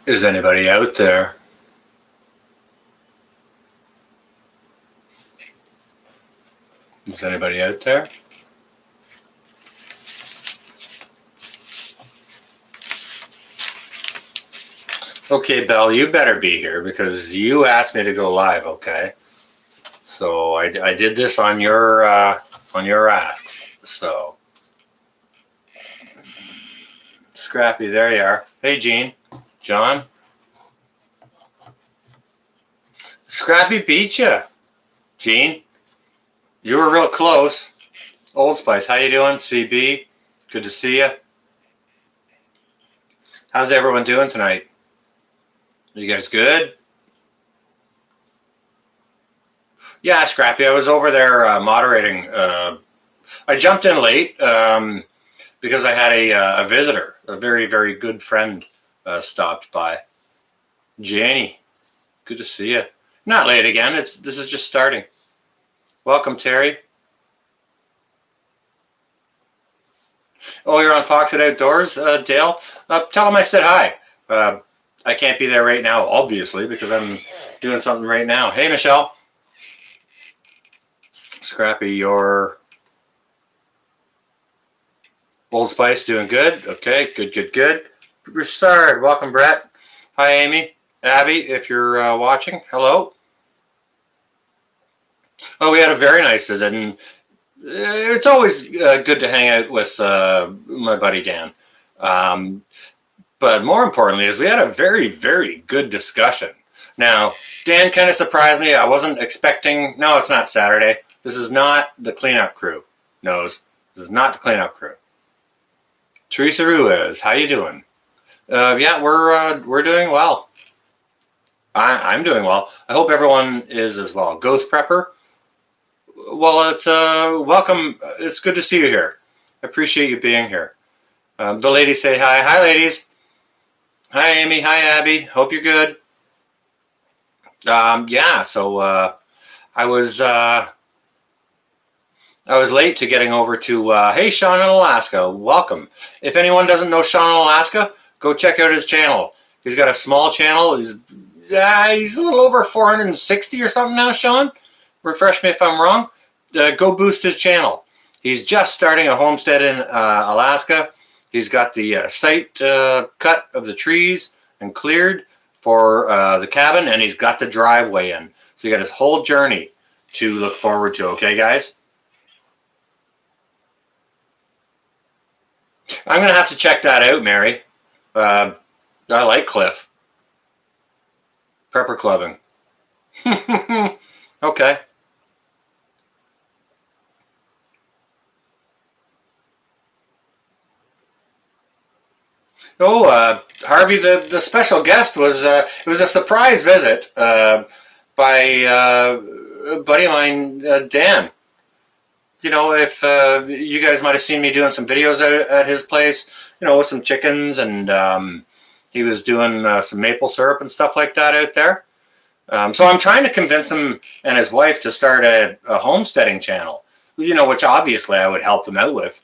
Is anybody out there? Is anybody out there? Okay, Belle, you better be here because you asked me to go live. Okay, so I did this on your asks. So Scrappy, there you are. Hey, Gene, John, Scrappy beat you. Gene, you were real close. Old Spice, how you doing? CB, good to see you. How's everyone doing tonight? You guys good? Yeah, Scrappy, I was over there moderating. I jumped in late because I had a visitor, a very, very good friend stopped by. Janie, good to see you. Not late again. This is just starting. Welcome, Terry. Oh, you're on Fox It Outdoors, Dale? Tell him I said hi. I can't be there right now, obviously, because I'm doing something right now. Hey, Michelle. Scrappy, your Old Spice doing good? Okay, good. Broussard, welcome, Brett. Hi, Amy. Abby, if you're watching, hello. Oh, we had a very nice visit, and it's always good to hang out with my buddy Dan. But more importantly is we had a very, very good discussion. Now, Dan kind of surprised me. I wasn't expecting, no, it's not Saturday. This is not the cleanup crew. This is not the cleanup crew. Teresa Ruiz, how you doing? Yeah, we're doing well. I'm doing well. I hope everyone is as well. Ghost Prepper, well, it's welcome. It's good to see you here. I appreciate you being here. The ladies say hi. Hi, ladies. Hi, Amy. Hi, Abby. Hope you're good. Yeah. So I was late to getting over to. Hey, Sean in Alaska. Welcome. If anyone doesn't know Sean in Alaska, go check out his channel. He's got a small channel. He's a little over 460 or something now. Sean, refresh me if I'm wrong. Go boost his channel. He's just starting a homestead in Alaska. He's got the site cut of the trees and cleared for the cabin, and he's got the driveway in. So you got his whole journey to look forward to. Okay, guys? I'm going to have to check that out, Mary. I like Cliff. Prepper clubbing. Okay. Oh, Harvey, the special guest was it was a surprise visit by a buddy of mine, Dan. You know, if you guys might have seen me doing some videos at his place, you know, with some chickens, and he was doing some maple syrup and stuff like that out there. So I'm trying to convince him and his wife to start a homesteading channel, you know, which obviously I would help them out with.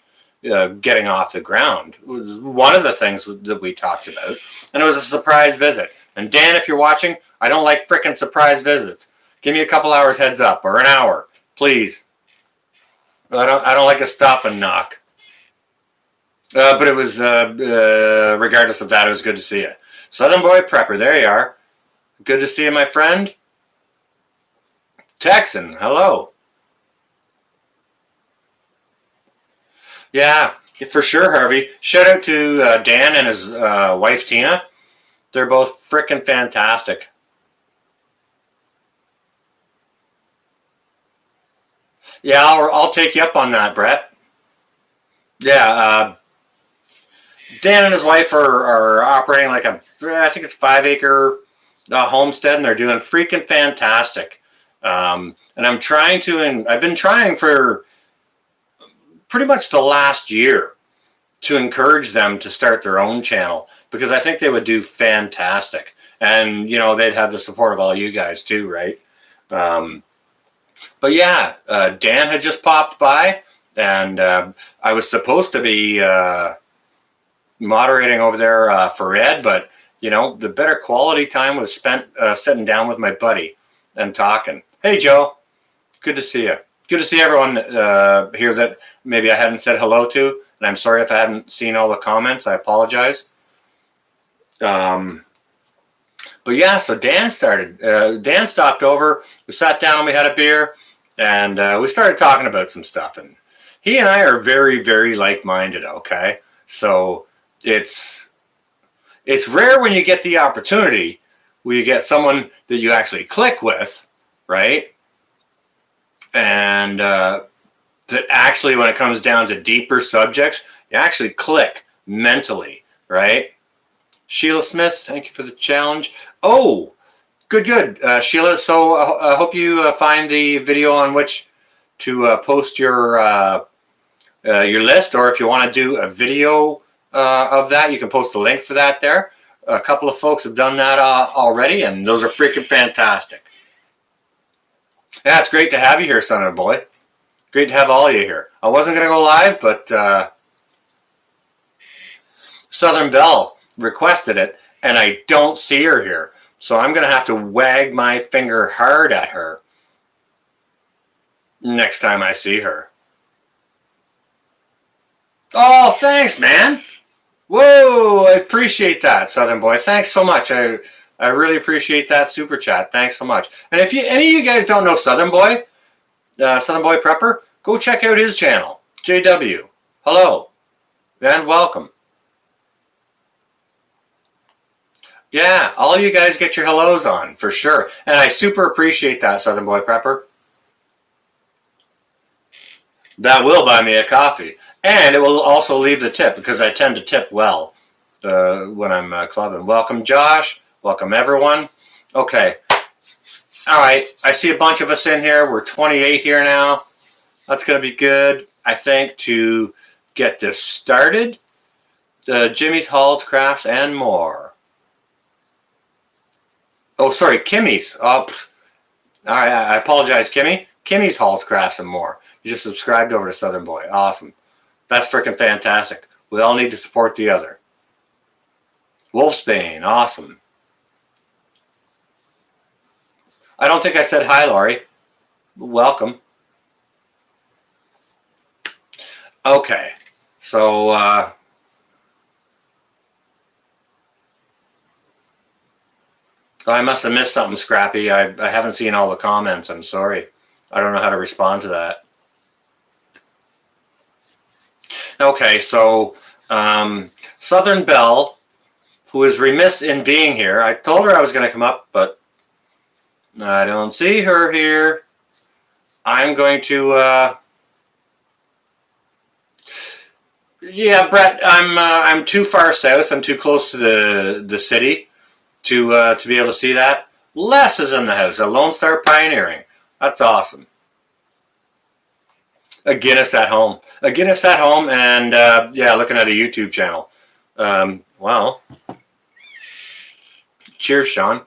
Getting off the ground was one of the things that we talked about, and it was a surprise visit. And Dan, if you're watching, I don't like frickin' surprise visits. Give me a couple hours heads up, or an hour, please. I don't like a stop and knock. But it was regardless of that, it was good to see you. Southern Boy Prepper, there you are. Good to see you, my friend. Texan, hello. Yeah, for sure, Harvey. Shout out to Dan and his wife, Tina. They're both frickin' fantastic. Yeah, I'll take you up on that, Brett. Yeah, Dan and his wife are operating like I think it's 5-acre homestead, and they're doing freaking fantastic. And I've been trying for pretty much the last year to encourage them to start their own channel, because I think they would do fantastic. And, you know, they'd have the support of all you guys too, right? But yeah, Dan had just popped by, and I was supposed to be moderating over there for Ed, but You know, the better quality time was spent sitting down with my buddy and talking. Hey, Joe, good to see you. Good to see everyone here that maybe I hadn't said hello to, and I'm sorry if I haven't seen all the comments. I apologize. But yeah, so Dan started. Dan stopped over. We sat down and we had a beer, and we started talking about some stuff. And he and I are very, very like-minded. Okay, so it's rare when you get the opportunity where you get someone that you actually click with, right? And that actually, when it comes down to deeper subjects, you actually click mentally, right? Sheila Smith, thank you for the challenge. Oh, good, Sheila. So I hope you find the video on which to post your list, or if you want to do a video of that, you can post a link for that there. A couple of folks have done that already, and those are freaking fantastic. Yeah, it's great to have you here, son of a boy. Great to have all of you here. I wasn't going to go live, but Southern Belle requested it, and I don't see her here. So I'm going to have to wag my finger hard at her next time I see her. Oh, thanks, man. Whoa, I appreciate that, Southern Boy. Thanks so much. I really appreciate that super chat. Thanks so much. And if any of you guys don't know Southern Boy Prepper, go check out his channel, JW. Hello and welcome. Yeah, all you guys get your hellos on for sure, and I super appreciate that, Southern Boy Prepper. That will buy me a coffee, and it will also leave the tip because I tend to tip well when I'm clubbing. Welcome, Josh. Welcome, everyone. Okay. All right. I see a bunch of us in here. We're 28 here now. That's going to be good, I think, to get this started. Jimmy's, Hall's, Crafts, and more. Oh, sorry, Kimmy's. Oh, all right. I apologize, Kimmy. Kimmy's, Hall's, Crafts, and more. You just subscribed over to Southern Boy. Awesome. That's freaking fantastic. We all need to support the other. Wolfsbane. Awesome. I don't think I said hi, Laurie. Welcome. Okay. So, I must have missed something, Scrappy. I haven't seen all the comments. I'm sorry. I don't know how to respond to that. Okay, so Southern Belle, who is remiss in being here. I told her I was going to come up, but I don't see her here. I'm going to... yeah, Brett, I'm too far south. I'm too close to the city to be able to see that. Les is in the house. A Lone Star Pioneering. That's awesome. A Guinness at home. A Guinness at home, and yeah, looking at a YouTube channel. Well, cheers, Sean.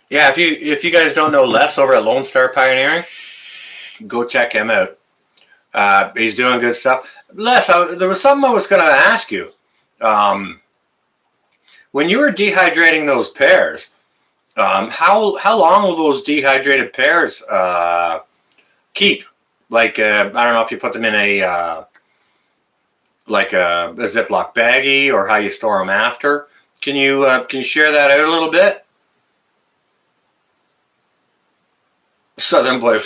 Yeah, if you guys don't know Les over at Lone Star Pioneering, go check him out. He's doing good stuff. Les, there was something I was going to ask you. When you were dehydrating those pears, how long will those dehydrated pears keep? Like, I don't know if you put them in a like a Ziploc baggie or how you store them after. Can you share that out a little bit? Southern Boy,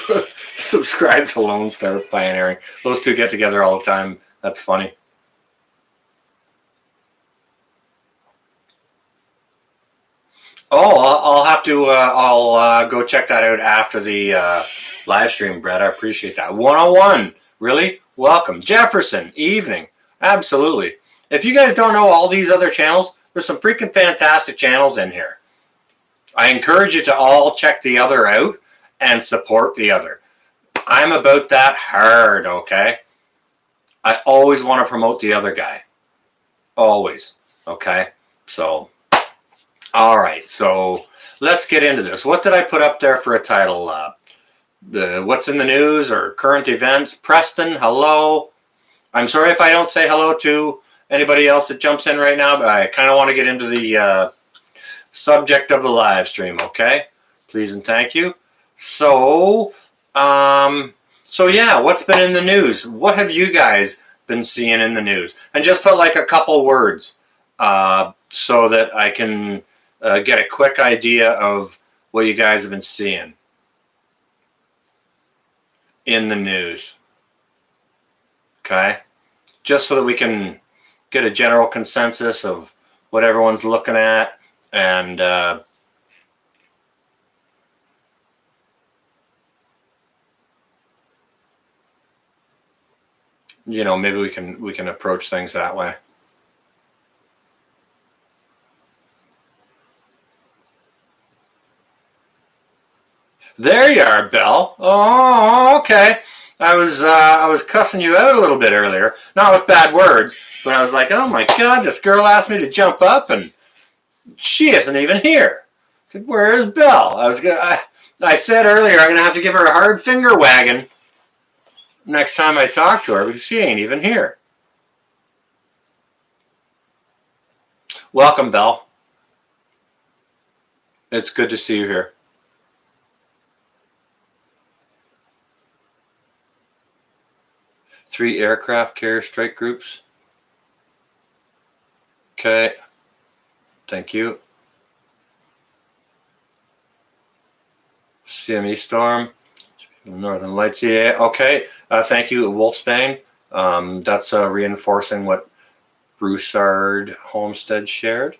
subscribe to Lone Star Pioneering. Those two get together all the time. That's funny. Oh, I'll have to. I'll go check that out after the live stream, Brett. I appreciate that. 101, really? Welcome, Jefferson. Evening, absolutely. If you guys don't know all these other channels, there's some freaking fantastic channels in here. I encourage you to all check the other out and support the other. I'm about that hard, okay? I always want to promote the other guy. Always, okay? So, all right. So, let's get into this. What did I put up there for a title? What's in the news or current events? Preston, hello. I'm sorry if I don't say hello to anybody else that jumps in right now, but I kind of want to get into the subject of the live stream, okay? Please and thank you. So, yeah, what's been in the news? What have you guys been seeing in the news? And just put like a couple words so that I can get a quick idea of what you guys have been seeing in the news. Okay? Just so that we can get a general consensus of what everyone's looking at, and you know, maybe we can approach things that way. There you are, Belle. Oh, okay. I was cussing you out a little bit earlier, not with bad words, but I was like, oh my god, this girl asked me to jump up, and she isn't even here. I said, where is Belle? I said earlier I'm gonna have to give her a hard finger wagging next time I talk to her because she ain't even here. Welcome, Belle. It's good to see you here. Three aircraft carrier strike groups. Okay. Thank you. CME Storm. Northern Lights. Yeah. Okay. Thank you, Wolfsbane. That's reinforcing what Broussard Homestead shared.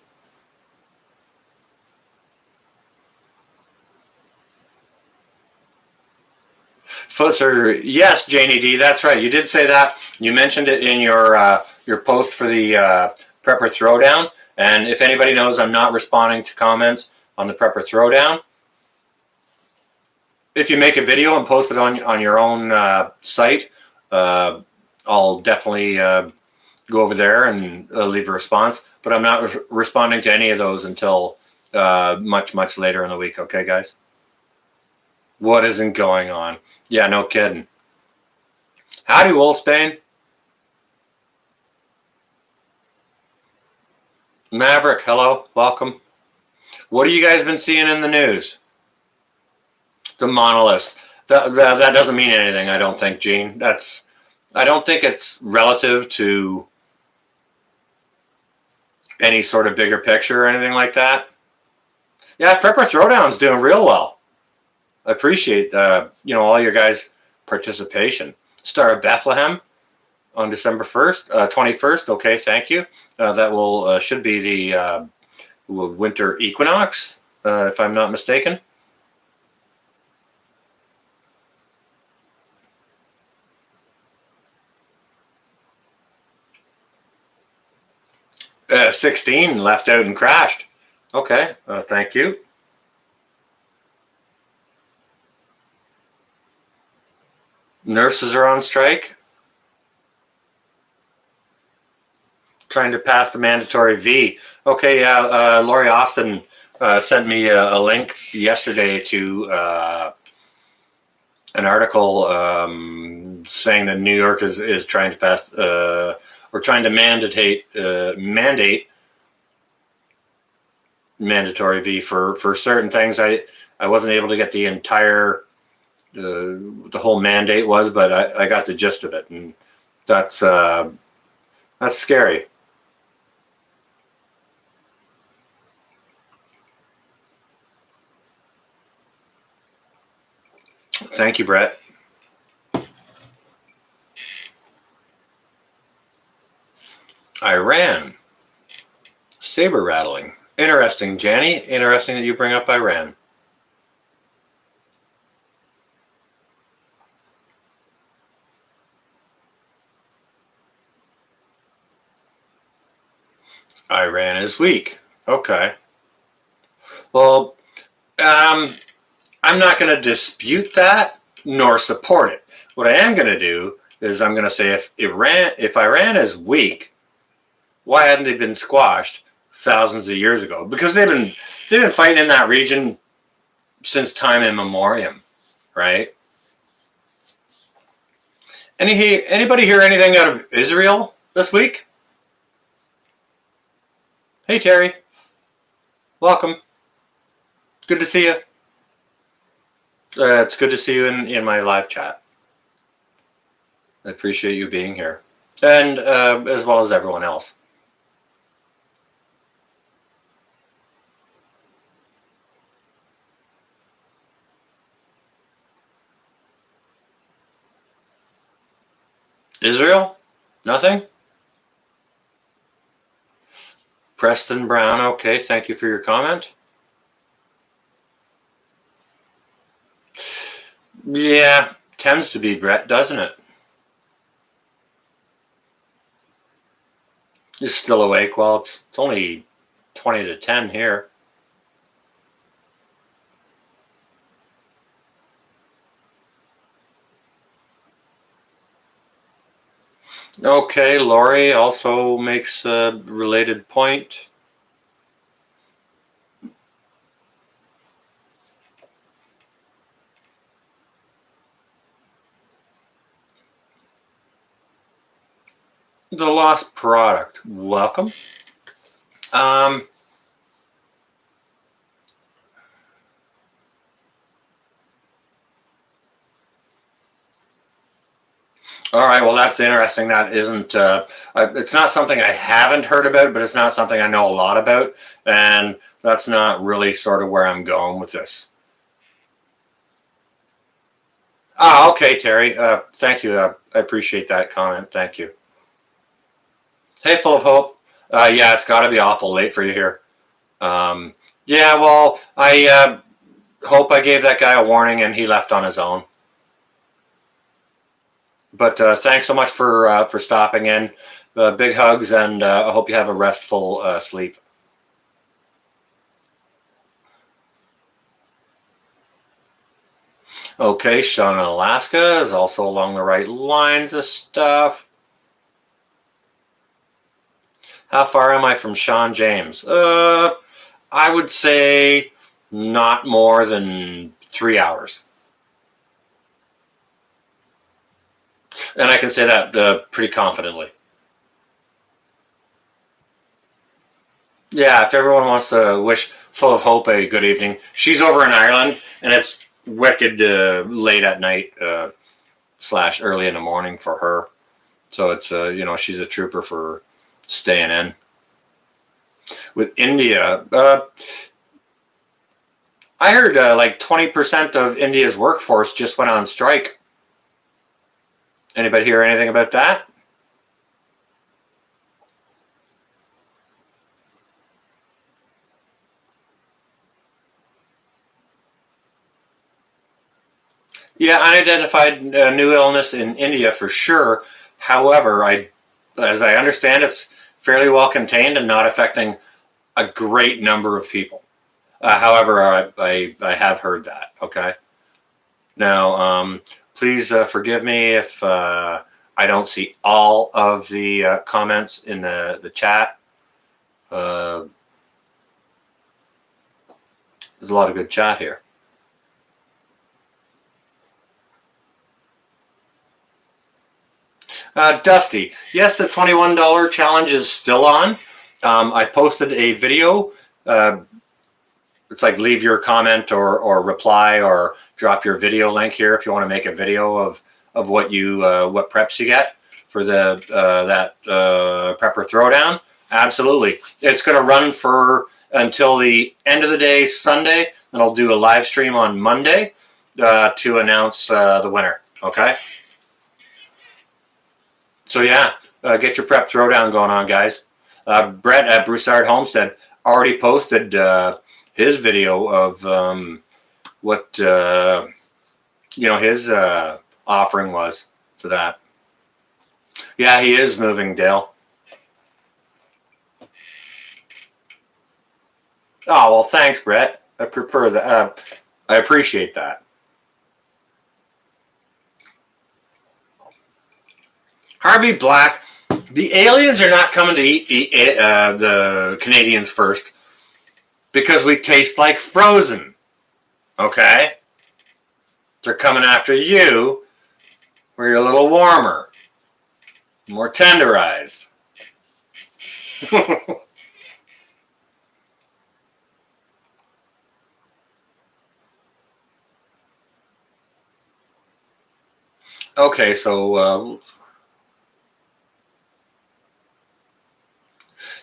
Fusser, yes, Janie D, that's right. You did say that. You mentioned it in your post for the Prepper Throwdown. And if anybody knows, I'm not responding to comments on the Prepper Throwdown. If you make a video and post it on your own site, I'll definitely go over there and leave a response. But I'm not responding to any of those until much later in the week. Okay, guys? What isn't going on? Yeah, no kidding. Howdy, Wolfsbane. Maverick, hello, welcome. What have you guys been seeing in the news? The monoliths. That doesn't mean anything, I don't think, Gene. I don't think it's relative to any sort of bigger picture or anything like that. Yeah, Prepper Throwdown's doing real well. I appreciate all your guys' participation. Star of Bethlehem on December 1st, 21st. Okay, thank you. That will should be the winter equinox, if I'm not mistaken. $16 left out and crashed. Okay, thank you. Nurses are on strike. Trying to pass the mandatory V. Okay, yeah, Lori Austin sent me a link yesterday to an article saying that New York is trying to pass or trying to mandate mandatory V for certain things. I wasn't able to get the entire the whole mandate was, but I got the gist of it, and that's scary. Thank you, Brett. Iran. Saber rattling. Interesting, Janny. Interesting that you bring up Iran. Iran is weak. Okay. Well, I'm not going to dispute that nor support it. What I am going to do is I'm going to say if Iran is weak, why hadn't they been squashed thousands of years ago? Because they've been fighting in that region since time immemorial, right? Anybody hear anything out of Israel this week? Hey Terry, welcome. Good to see you. It's good to see you in my live chat. I appreciate you being here, and as well as everyone else. Israel? Nothing? Preston Brown, okay, thank you for your comment. Yeah, tends to be, Brett, doesn't it? You're still awake? Well, it's only 20 to 10 here. Okay, Laurie also makes a related point. The lost product. Welcome. All right, well, that's interesting. That isn't, it's not something I haven't heard about, but it's not something I know a lot about. And that's not really sort of where I'm going with this. Ah, okay, Terry. Thank you. I appreciate that comment. Thank you. Hey, full of hope. Yeah, it's got to be awful late for you here. Yeah, well, I hope I gave that guy a warning and he left on his own. But thanks so much for stopping in. Big hugs, and I hope you have a restful sleep. Okay, Sean in Alaska is also along the right lines of stuff. How far am I from Sean James? I would say not more than 3 hours. And I can say that pretty confidently. Yeah, if everyone wants to wish Full of Hope a good evening. She's over in Ireland, and it's wicked late at night / early in the morning for her. So it's, she's a trooper for staying in. With India, I heard like 20% of India's workforce just went on strike. Anybody hear anything about that? Yeah, unidentified new illness in India for sure. However, as I understand, it's fairly well contained and not affecting a great number of people. However, I have heard that. Okay. Now, please forgive me if I don't see all of the comments in the chat. There's a lot of good chat here. Dusty, yes, the $21 challenge is still on. I posted a video. It's like leave your comment or reply or drop your video link here if you want to make a video of what what preps you get for the that prepper throwdown. Absolutely, it's going to run for until the end of the day Sunday, and I'll do a live stream on Monday to announce the winner. Okay. So yeah, get your prep throwdown going on, guys. Brett at Broussard Homestead already posted his video of what his offering was for that. Yeah, he is moving, Dale. Oh well, thanks, Brett. I prefer that. I appreciate that. Harvey Black, the aliens are not coming to eat the Canadians first because we taste like frozen. Okay? They're coming after you where you're a little warmer, more tenderized. Okay, so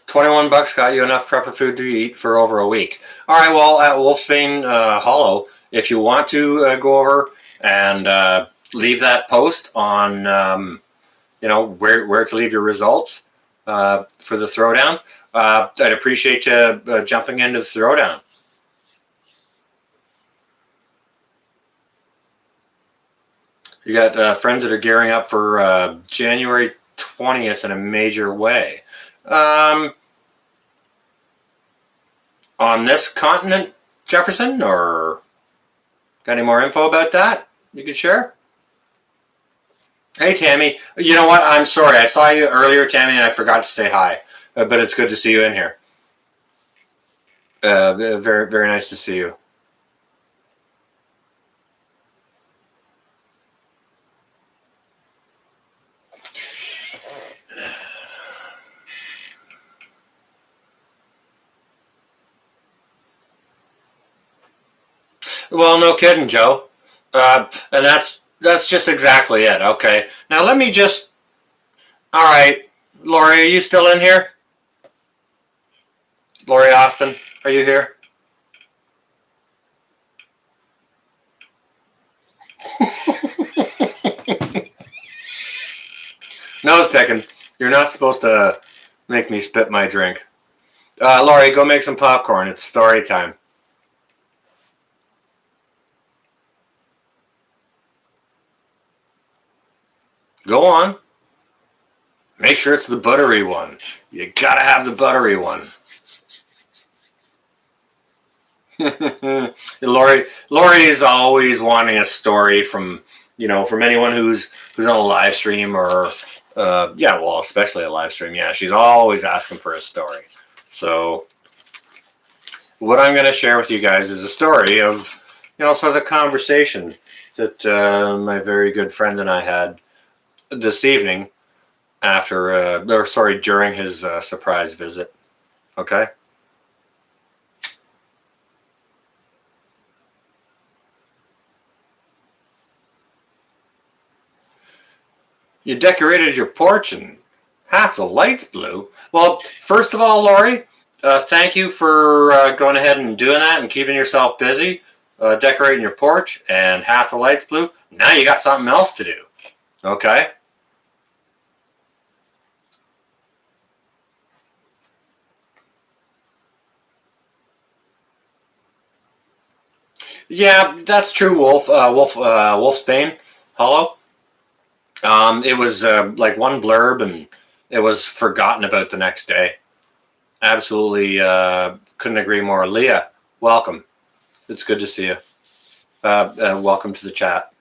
21 bucks got you enough prepper food to eat for over a week. All right, well, at Wolfsbane Hollow, if you want to go over and leave that post on, where to leave your results for the throwdown, I'd appreciate you jumping into the throwdown. You got friends that are gearing up for January 20th in a major way. On this continent, Jefferson, or got any more info about that you can share? Hey, Tammy. You know what? I'm sorry. I saw you earlier, Tammy, and I forgot to say hi. But it's good to see you in here. Very, very nice to see you. Well, no kidding, Joe. And that's just exactly it. Okay. Now let me just. All right, Lori, are you still in here? Lori Austin, are you here? Nose picking. You're not supposed to make me spit my drink. Lori, go make some popcorn. It's story time. Go on. Make sure it's the buttery one. You gotta have the buttery one. Lori is always wanting a story from anyone who's on a live stream or especially a live stream. Yeah, she's always asking for a story. So what I'm going to share with you guys is a story of sort of a conversation that my very good friend and I had this evening during his surprise visit. Okay. You decorated your porch and half the lights blew. Well, first of all, Lori, thank you for going ahead and doing that and keeping yourself busy, decorating your porch, and half the lights blew. Now you got something else to do. Okay? Yeah, that's true, Wolfsbane Hollow. It was like one blurb, and it was forgotten about the next day. Absolutely couldn't agree more. Leah, welcome. It's good to see you. Welcome to the chat.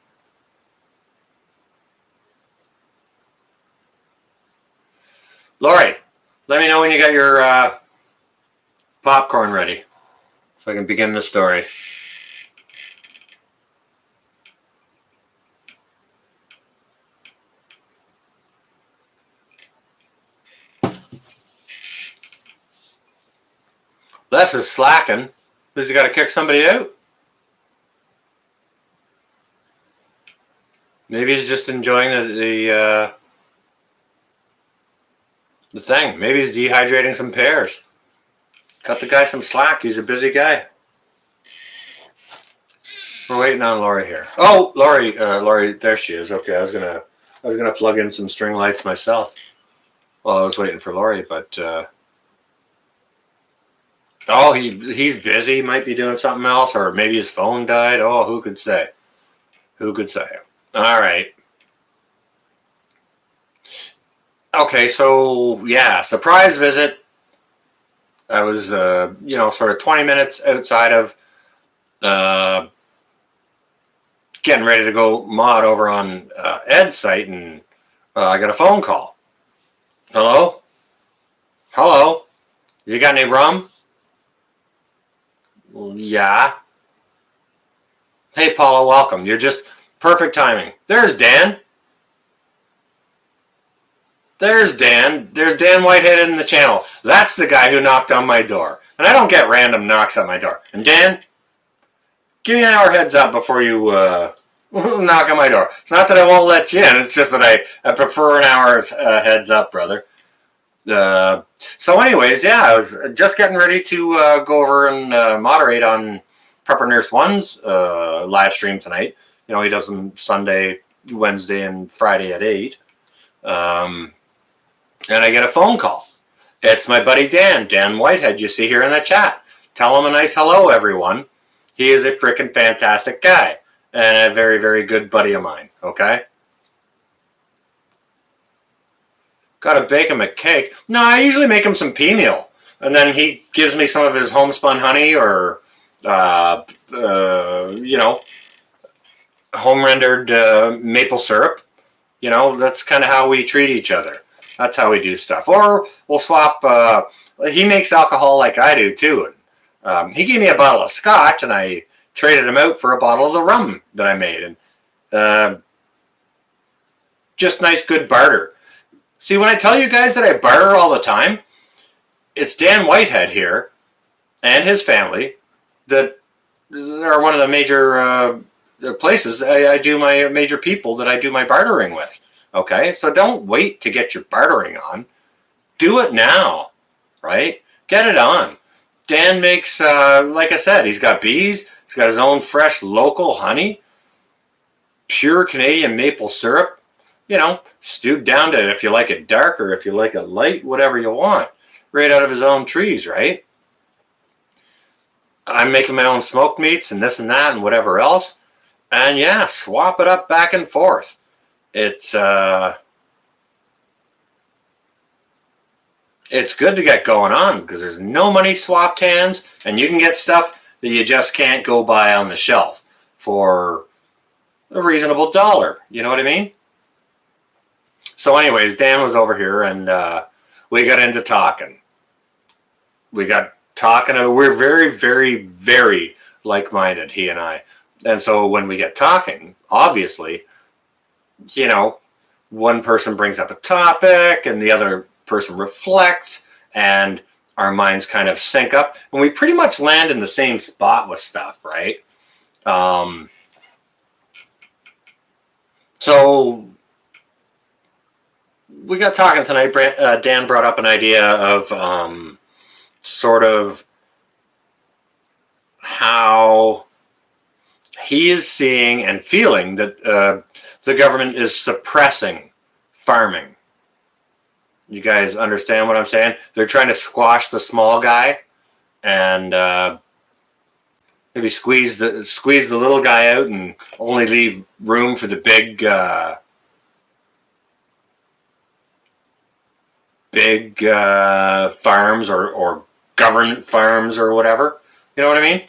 Lori, let me know when you got your popcorn ready so I can begin the story. Les is slacking. Has he got to kick somebody out? Maybe he's just enjoying the thing. Maybe he's dehydrating some pears. Cut the guy some slack. He's a busy guy. We're waiting on Lori here. Oh, Lori, there she is. Okay, I was gonna plug in some string lights myself while I was waiting for Lori, but oh, he's busy. He might be doing something else, or maybe his phone died. Oh, who could say? Who could say? All right. Okay, so yeah, surprise visit. I was, sort of 20 minutes outside of getting ready to go mod over on Ed's site, and I got a phone call. Hello? Hello? You got any rum? Yeah. Hey, Paula, welcome. You're just perfect timing. There's Dan. There's Dan. There's Dan Whitehead in the channel. That's the guy who knocked on my door. And I don't get random knocks at my door. And Dan, give me an hour heads up before you knock on my door. It's not that I won't let you in. It's just that I prefer an hour's heads up, brother. So anyways, yeah, I was just getting ready to go over and moderate on Prepper Nurse One's live stream tonight. You know, he does them Sunday, Wednesday, and Friday at 8. And I get a phone call. It's my buddy Dan Whitehead, you see here in the chat. Tell him a nice hello, everyone. He is a freaking fantastic guy and a very, very good buddy of mine, okay? Gotta bake him a cake. No, I usually make him some pea meal. And then he gives me some of his homespun honey or, you know, home rendered maple syrup. You know, that's kind of how we treat each other. That's how we do stuff. Or we'll swap. He makes alcohol like I do too. He gave me a bottle of scotch, and I traded him out for a bottle of the rum that I made. And just nice, good barter. See, when I tell you guys that I barter all the time, it's Dan Whitehead here and his family that are one of the major places I do my major people that I do my bartering with. Okay, so don't wait to get your bartering on. Do it now, right? Get it on. Dan makes, like I said, he's got bees. He's got his own fresh local honey, pure Canadian maple syrup. You know, stewed down to if you like it dark or if you like it light, whatever you want. Right out of his own trees, right? I'm making my own smoked meats and this and that and whatever else. And yeah, swap it up back and forth. It's good to get going on because there's no money swapped hands, and you can get stuff that you just can't go buy on the shelf for a reasonable dollar. You know what I mean? So anyways, Dan was over here, and we got into talking. We're very, very, very like-minded, he and I. And so when we get talking, obviously, you know, one person brings up a topic and the other person reflects and our minds kind of sync up and we pretty much land in the same spot with stuff, right? So we got talking tonight. Dan brought up an idea of sort of how he is seeing and feeling that the government is suppressing farming. You guys understand what I'm saying? They're trying to squash the small guy and maybe squeeze the little guy out and only leave room for the big farms or government farms or whatever. You know what I mean?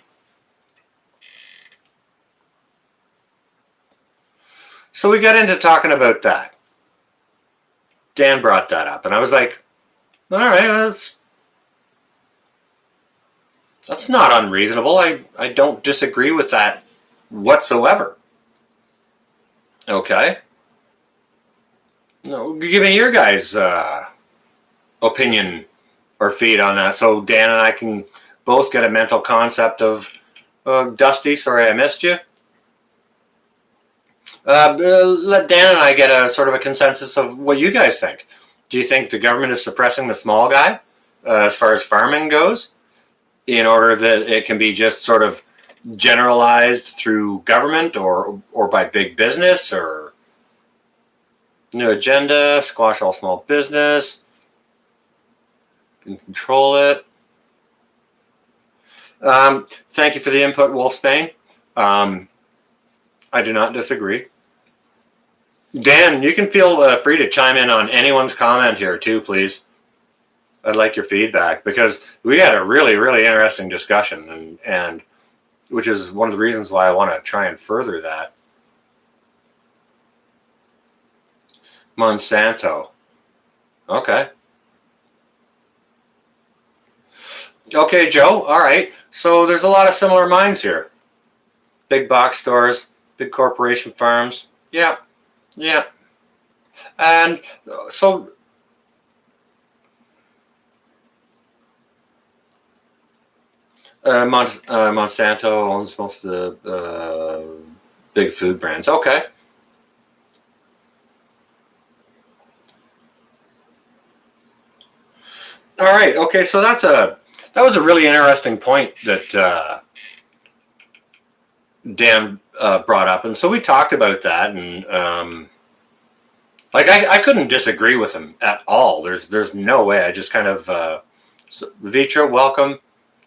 So we got into talking about that. Dan brought that up, and I was like, all right, that's not unreasonable. I don't disagree with that whatsoever. Okay. No, give me your guys' opinion or feed on that, so Dan and I can both get a mental concept of Dusty, sorry I missed you. Let Dan and I get a sort of a consensus of what you guys think. Do you think the government is suppressing the small guy as far as farming goes in order that it can be just sort of generalized through government or by big business or new agenda, squash all small business, can control it? Thank you for the input, Wolfsbane. I do not disagree. Dan, you can feel free to chime in on anyone's comment here too, please. I'd like your feedback because we had a really, really interesting discussion, and which is one of the reasons why I want to try and further that. Monsanto. Okay. Okay, Joe. All right. So there's a lot of similar minds here. Big box stores, big corporation farms. Yeah. Yeah. And so Monsanto owns most of the big food brands. Okay. All right. Okay. So that was a really interesting point that Dan brought up, and so we talked about that, and like I couldn't disagree with him at all. There's no way. I just kind of so, Vitra, welcome.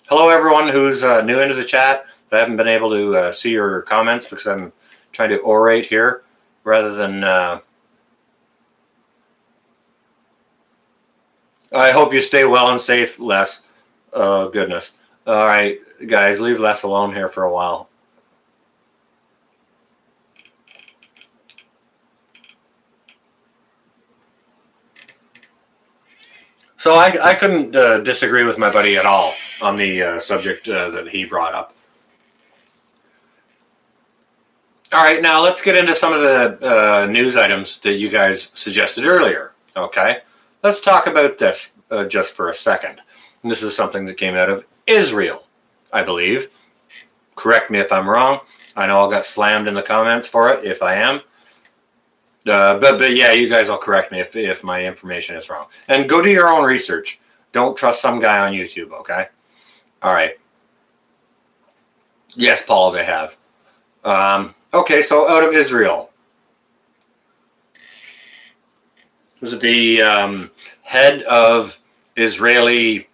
Hello, everyone who's new into the chat. I haven't been able to see your comments because I'm trying to orate here rather than. I hope you stay well and safe, Les. Oh, goodness. All right, guys, leave Les alone here for a while. So I couldn't disagree with my buddy at all on the subject that he brought up. All right, now let's get into some of the news items that you guys suggested earlier. Okay, let's talk about this just for a second. And this is something that came out of Israel, I believe. Correct me if I'm wrong. I know I'll get slammed in the comments for it if I am. But yeah, you guys will correct me if my information is wrong. And go do your own research. Don't trust some guy on YouTube, okay? All right. Yes, Paul, they have. Okay, so out of Israel. Was it the head of Israeli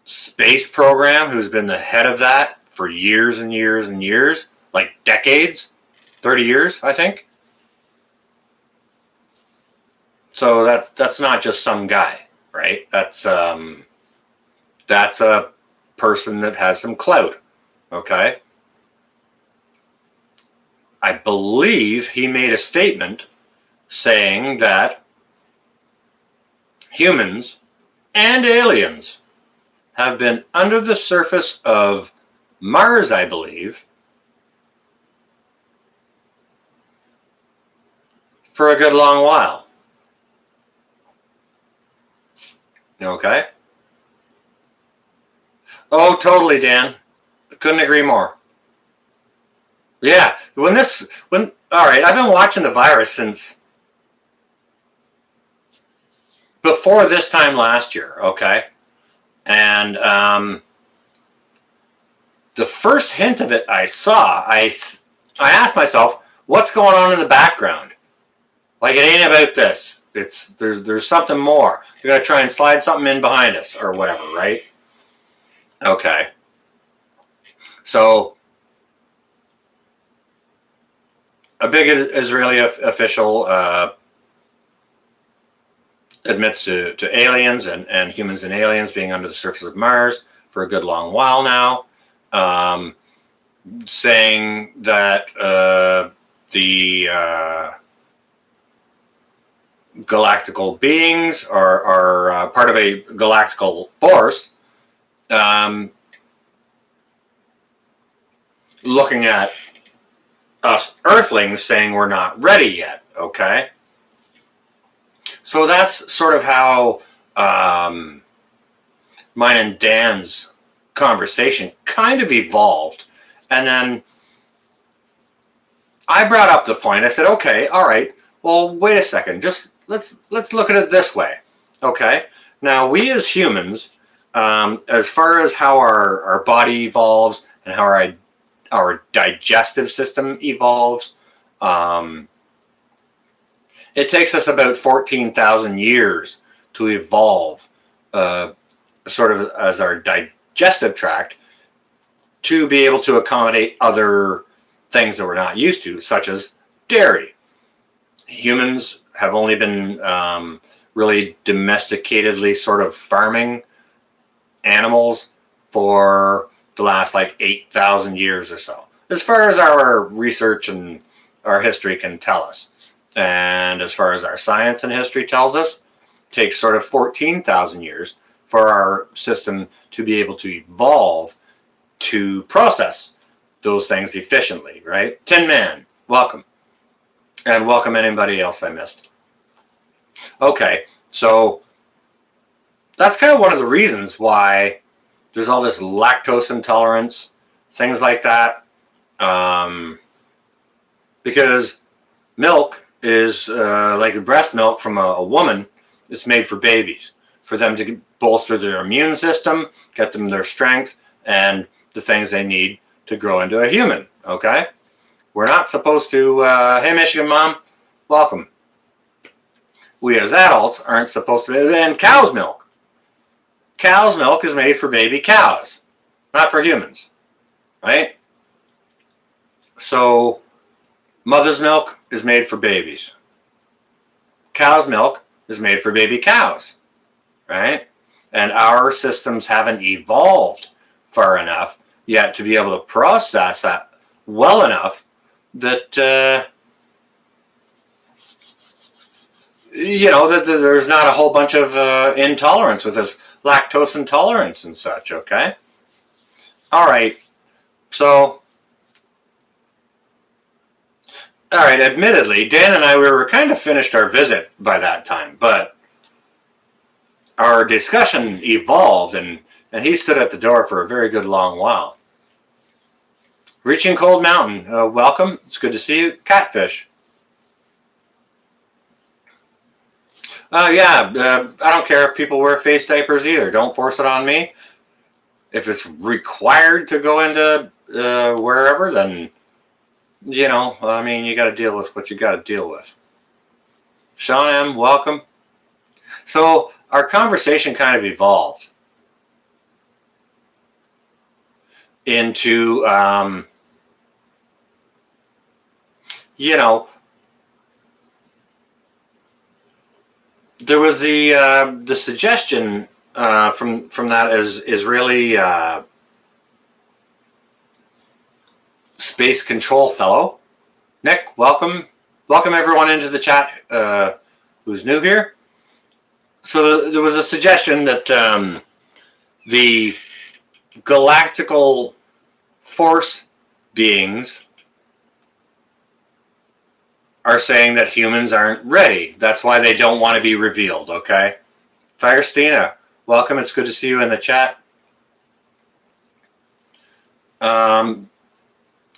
space program who's been the head of that for years and years and years? Like decades? 30 years, I think? So that's not just some guy, right? That's a person that has some clout, okay? I believe he made a statement saying that humans and aliens have been under the surface of Mars, I believe, for a good long while. Okay? Oh, totally, Dan. Couldn't agree more. Yeah, all right, I've been watching The Virus since before this time last year, okay? And the first hint of it I saw, I asked myself, what's going on in the background? Like, it ain't about this. There's something more. You gotta try and slide something in behind us or whatever, right? Okay. So a big Israeli official admits to aliens and humans and aliens being under the surface of Mars for a good long while now, saying that the galactical beings are part of a galactical force, looking at us Earthlings saying we're not ready yet, okay? So that's sort of how mine and Dan's conversation kind of evolved. And then I brought up the point. I said, okay, all right, well, wait a second. Just let's look at it this way, okay? Now, we as humans, as far as how our body evolves and how our digestive system evolves, it takes us about 14,000 years to evolve, sort of as our digestive tract, to be able to accommodate other things that we're not used to, such as dairy. Humans have only been really domesticatedly sort of farming animals for the last like 8,000 years or so, as far as our research and our history can tell us. And as far as our science and history tells us, it takes sort of 14,000 years for our system to be able to evolve to process those things efficiently, right? Tin Man, welcome. And welcome anybody else I missed. Okay, so that's kind of one of the reasons why there's all this lactose intolerance, things like that. Because milk is like the breast milk from a woman. It's made for babies, for them to bolster their immune system, get them their strength, and the things they need to grow into a human. Okay? We're not supposed to, hey, Michigan mom, welcome. We as adults aren't supposed to, and cow's milk. Cow's milk is made for baby cows, not for humans, right? So mother's milk is made for babies. Cow's milk is made for baby cows, right? And our systems haven't evolved far enough yet to be able to process that well enough that, you know, that there's not a whole bunch of intolerance with this lactose intolerance and such, okay? All right, so, all right, admittedly, Dan and I, we were kind of finished our visit by that time, but our discussion evolved, and he stood at the door for a very good long while. Reaching Cold Mountain, welcome. It's good to see you. Catfish. Yeah, I don't care if people wear face diapers either. Don't force it on me. If it's required to go into wherever, then, you know, I mean, you got to deal with what you got to deal with. Sean M., welcome. So our conversation kind of evolved into, you know, there was the suggestion from that Israeli space control fellow. Nick, welcome. Welcome everyone into the chat who's new here. So there was a suggestion that the galactical force beings are saying that humans aren't ready. That's why they don't want to be revealed, okay? Firestina, welcome. It's good to see you in the chat. And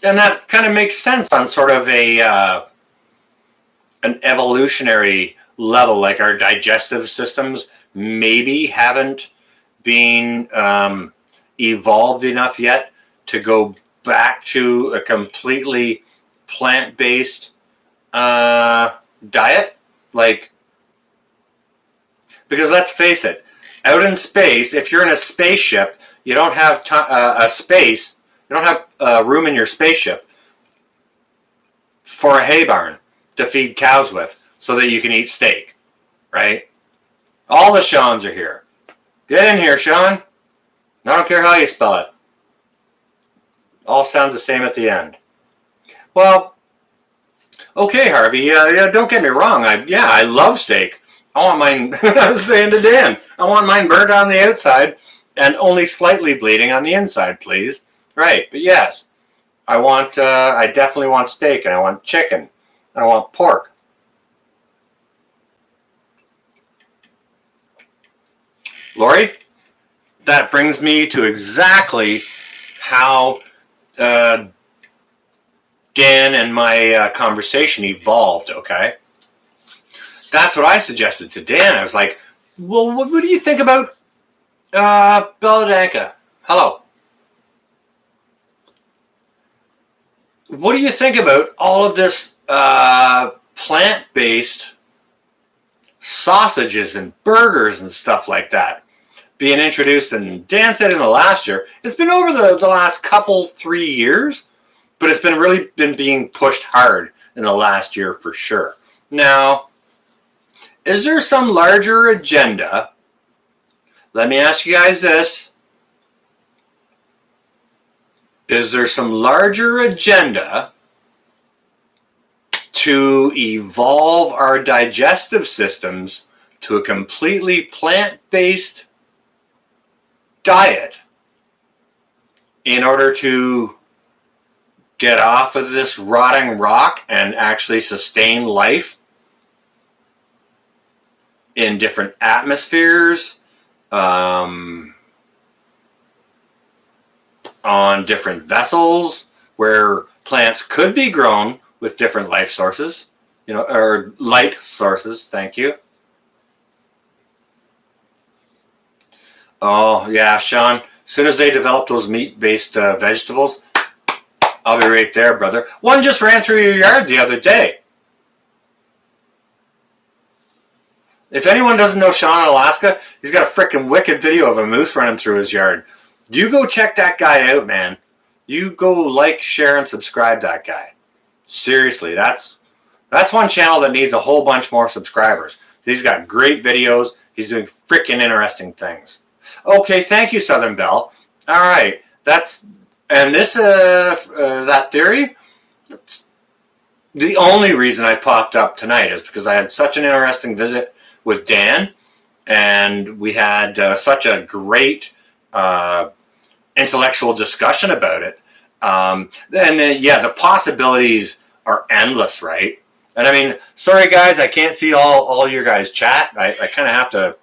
that kind of makes sense on sort of a an evolutionary level, like our digestive systems maybe haven't been evolved enough yet to go back to a completely plant-based diet. Like, because let's face it, out in space, if you're in a spaceship, you don't have you don't have room in your spaceship for a hay barn to feed cows with so that you can eat steak, right? All the Seans are here. Get in here, Sean. I don't care how you spell it. All sounds the same at the end. Well, okay, Harvey. Yeah, don't get me wrong. I love steak. I want mine. I was saying to Dan, I want mine burnt on the outside and only slightly bleeding on the inside, please. Right, but yes, I want. I definitely want steak, and I want chicken, and I want pork. Lori, that brings me to exactly how Dan and my conversation evolved, okay? That's what I suggested to Dan. I was like, well, what do you think about Beladanka? Hello. What do you think about all of this plant-based sausages and burgers and stuff like that being introduced? And Dan said in the last year, it's been over the last 3 years, but it's been really being pushed hard in the last year for sure. Now, is there some larger agenda? Let me ask you guys this. Is there some larger agenda to evolve our digestive systems to a completely plant-based diet in order to get off of this rotting rock and actually sustain life in different atmospheres, on different vessels where plants could be grown with different life sources, or light sources. Thank you. Oh, yeah, Sean. As soon as they develop those meat-based vegetables, I'll be right there, brother. One just ran through your yard the other day. If anyone doesn't know Sean in Alaska, he's got a freaking wicked video of a moose running through his yard. You go check that guy out, man. You go like, share, and subscribe that guy. Seriously, that's one channel that needs a whole bunch more subscribers. He's got great videos. He's doing freaking interesting things. Okay, thank you, Southern Belle. All right, that theory. That's the only reason I popped up tonight is because I had such an interesting visit with Dan, and we had such a great intellectual discussion about it. And then, yeah, the possibilities are endless, right? And I mean, sorry guys, I can't see all your guys' chat. I kind of have to.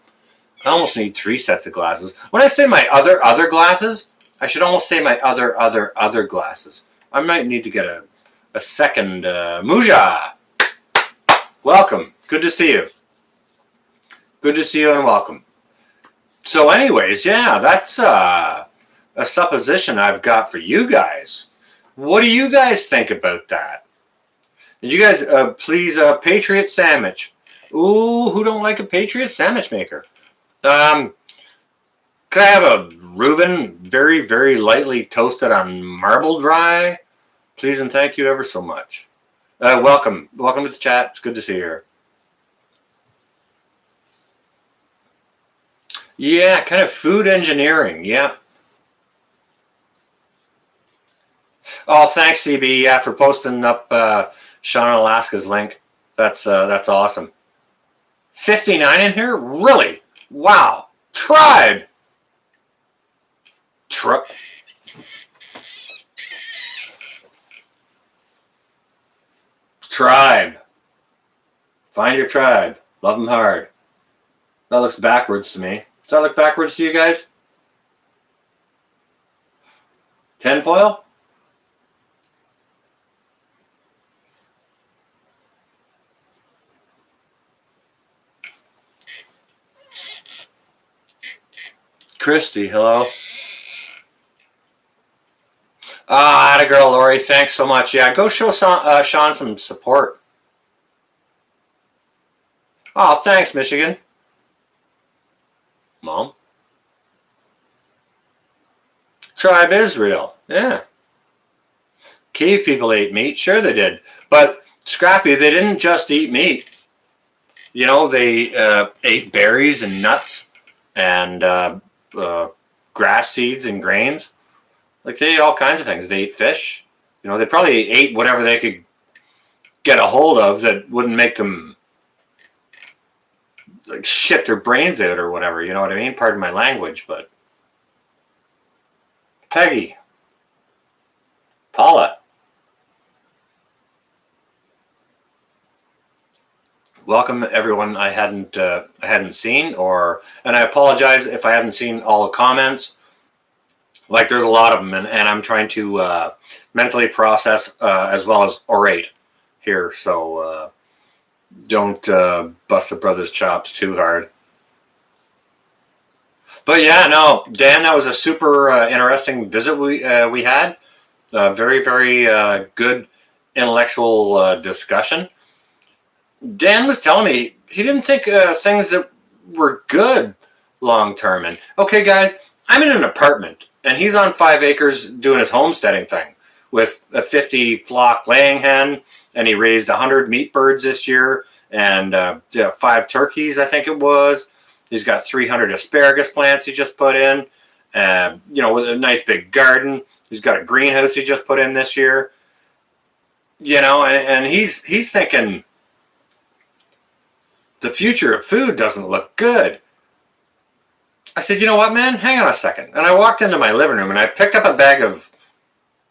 I almost need 3 sets of glasses. When I say my other glasses, I should almost say my other glasses. I might need to get a second. Muja, welcome. Good to see you. Good to see you and welcome. So anyways, yeah, that's a supposition I've got for you guys. What do you guys think about that? And you guys, please, Patriot Sandwich. Ooh, who don't like a Patriot Sandwich maker? Could I have a Reuben very, very lightly toasted on marble dry? Please and thank you ever so much. Welcome to the chat. It's good to see you here. Yeah, kind of food engineering. Yeah. Oh, thanks, CB. Yeah, for posting up Sean Alaska's link. That's awesome. 59 in here? Really? Wow. Tribe. Tribe. Find your tribe. Love them hard. That looks backwards to me. Does that look backwards to you guys? Tinfoil? Christy, hello. Atta girl, Lori. Thanks so much. Yeah, go show Sean some support. Oh, thanks, Michigan. Mom. Tribe Israel. Yeah. Cave people ate meat. Sure they did. But, Scrappy, they didn't just eat meat. You know, they ate berries and nuts and grass seeds and grains. Like, they ate all kinds of things. They ate fish. You know, they probably ate whatever they could get a hold of that wouldn't make them, like, shit their brains out or whatever. You know what I mean? Pardon my language, but... Peggy. Paula. Welcome, everyone I hadn't seen, and I apologize if I haven't seen all the comments. Like, there's a lot of them, and I'm trying to mentally process as well as orate here, so don't bust the brother's chops too hard. But yeah, no, Dan, that was a super interesting visit we had. Very, very good intellectual discussion. Dan was telling me he didn't think things that were good long term. And okay, guys, I'm in an apartment, and he's on 5 acres doing his homesteading thing with a 50 flock laying hen, and he raised 100 meat birds this year and 5 turkeys, I think it was. He's got 300 asparagus plants he just put in, you know, with a nice big garden. He's got a greenhouse he just put in this year. You know, and he's thinking the future of food doesn't look good. I said, you know what, man? Hang on a second. And I walked into my living room and I picked up a bag of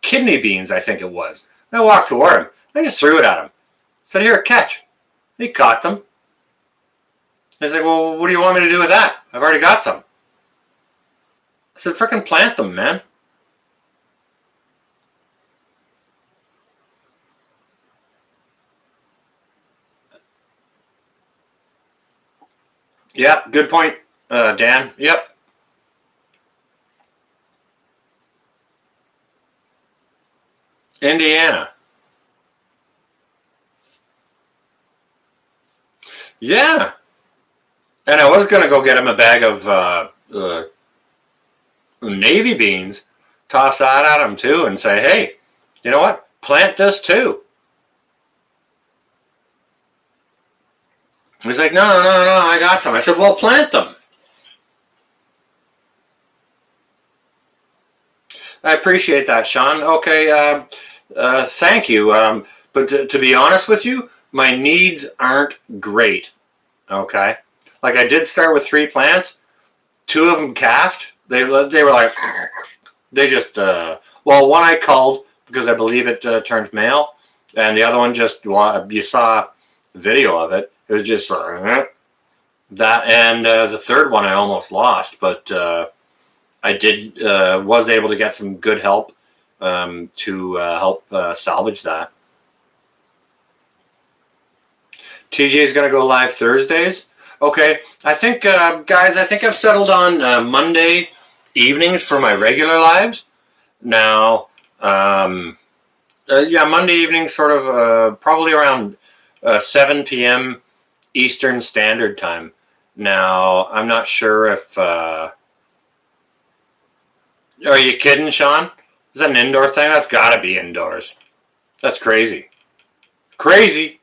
kidney beans, I think it was. And I walked toward him. I just threw it at him. I said, here, catch. He caught them. He's like, well, what do you want me to do with that? I've already got some. I said, frickin' plant them, man. Yep, good point, Dan. Yep. Indiana. Yeah. And I was gonna go get him a bag of navy beans, toss that at him too, and say, "Hey, you know what? Plant this too." He's like, "No, no, no, no, I got some." I said, "Well, plant them." I appreciate that, Sean. Okay, thank you. But to be honest with you, my needs aren't great. Okay, like I did start with 3 plants. 2 of them calved. They were like they just well, one I culled because I believe it turned male, and the other one just, well, you saw video of it. It was just that, and the third one I almost lost, but I did was able to get some good help to help salvage that. TJ is going to go live Thursdays. Okay, I think guys, I think I've settled on Monday evenings for my regular lives now. Yeah, Monday evening, sort of probably around 7 p.m. Eastern Standard Time. Now, I'm not sure if. Are you kidding, Sean? Is that an indoor thing? That's got to be indoors. That's crazy. Crazy.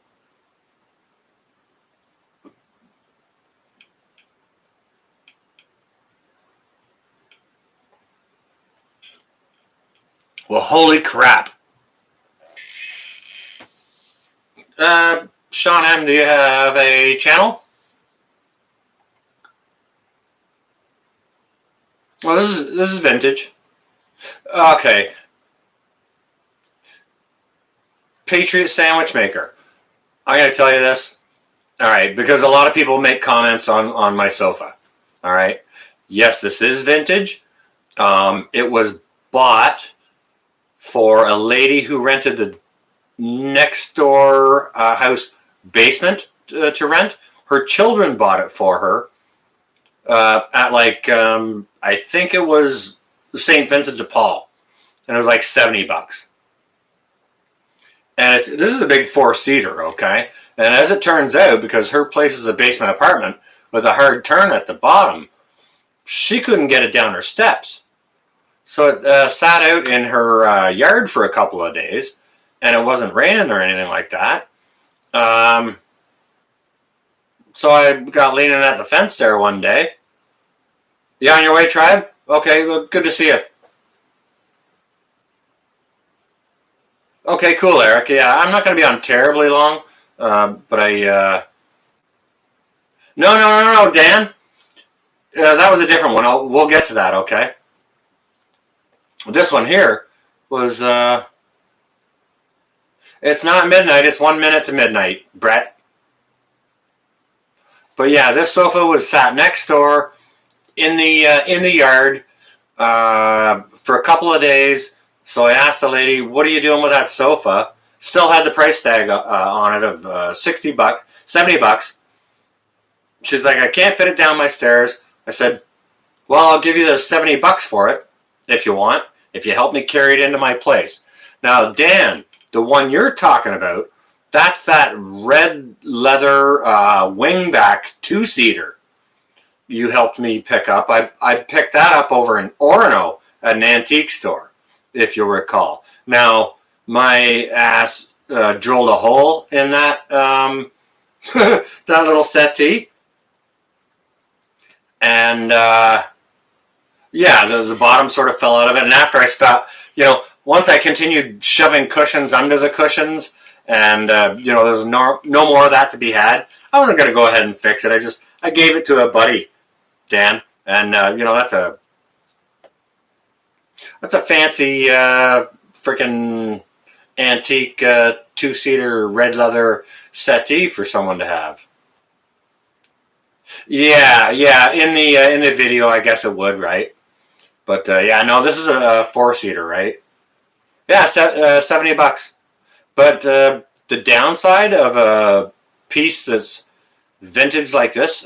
Well, holy crap. Sean M., do you have a channel? Well, this is vintage. Okay, Patriot Sandwich Maker. I gotta tell you this. All right, because a lot of people make comments on my sofa. All right. Yes, this is vintage. It was bought for a lady who rented the next door house basement to rent. Her children bought it for her at like I think it was St. Vincent de Paul, and it was like $70. And this is a big 4-seater, okay? And as it turns out, because her place is a basement apartment with a hard turn at the bottom, she couldn't get it down her steps. So it sat out in her yard for a couple of days, and it wasn't raining or anything like that. So I got leaning at the fence there one day. You on your way, tribe? Okay, well, good to see you. Okay, cool, Eric. Yeah, I'm not going to be on terribly long, but no, no, no, no, Dan. That was a different one. We'll get to that, okay? This one here was, it's not midnight, it's 1 minute to midnight, Brett. But yeah, this sofa was sat next door in the yard for a couple of days. So I asked the lady, "What are you doing with that sofa?" Still had the price tag on it of $60, $70. She's like, "I can't fit it down my stairs." I said, "Well, I'll give you the $70 for it if you want. If you help me carry it into my place." Now, Dan, the one you're talking about, that's that red leather wingback 2-seater you helped me pick up. I picked that up over in Orono at an antique store, if you'll recall. Now, my ass drilled a hole in that that little settee, and yeah, the bottom sort of fell out of it. And after I stopped, once I continued shoving cushions under the cushions, and there was no more of that to be had, I wasn't going to go ahead and fix it. I gave it to a buddy, Dan, and that's a fancy freaking antique 2-seater red leather settee for someone to have. Yeah, yeah. In the video, I guess it would, right? But yeah, no, this is a 4-seater, right? Yeah, $70. But the downside of a piece that's vintage like this,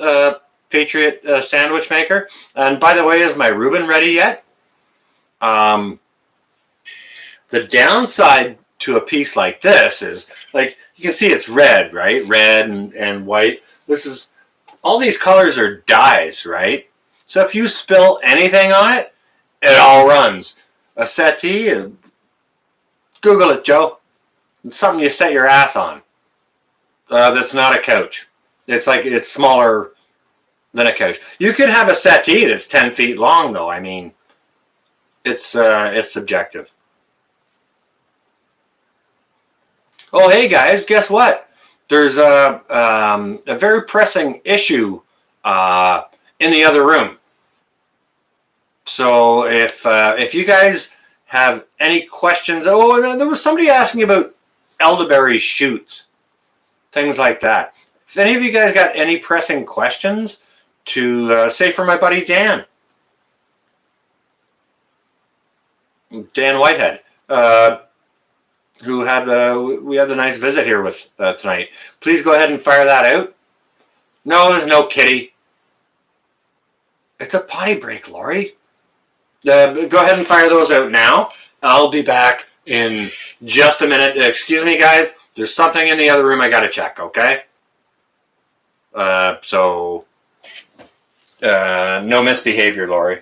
Patriot sandwich maker. And by the way, is my Reuben ready yet? The downside to a piece like this is, like, you can see it's red, right? Red and white. This is, all these colors are dyes, right? So if you spill anything on it, it all runs. A settee, Google it, Joe. It's something you set your ass on. That's not a couch. It's smaller than a couch. You could have a settee that's 10 feet long, though. I mean, it's subjective. Oh, hey guys, guess what? There's a very pressing issue in the other room. So if you guys have any questions, there was somebody asking about elderberry shoots, things like that. If any of you guys got any pressing questions, to say for my buddy Dan Whitehead, who had we had a nice visit here with tonight. Please go ahead and fire that out. No, there's no kitty. It's a potty break, Lori. Go ahead and fire those out now. I'll be back in just a minute. Excuse me, guys. There's something in the other room I got to check, okay? No misbehavior, Lori.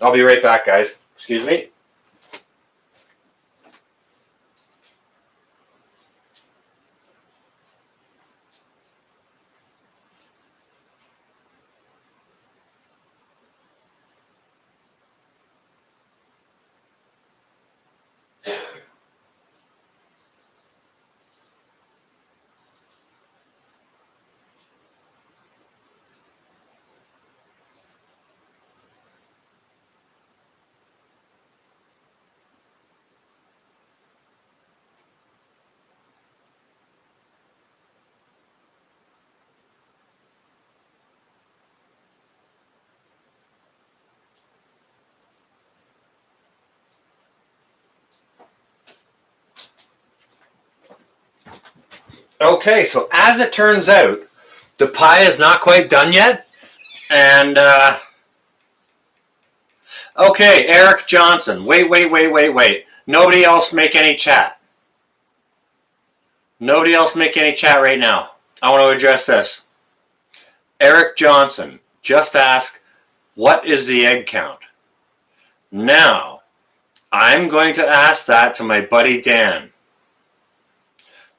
I'll be right back, guys. Excuse me. Okay, so as it turns out, the pie is not quite done yet. And, okay, Eric Johnson. Wait. Nobody else make any chat. Nobody else make any chat right now. I want to address this. Eric Johnson just asked, what is the egg count? Now, I'm going to ask that to my buddy Dan.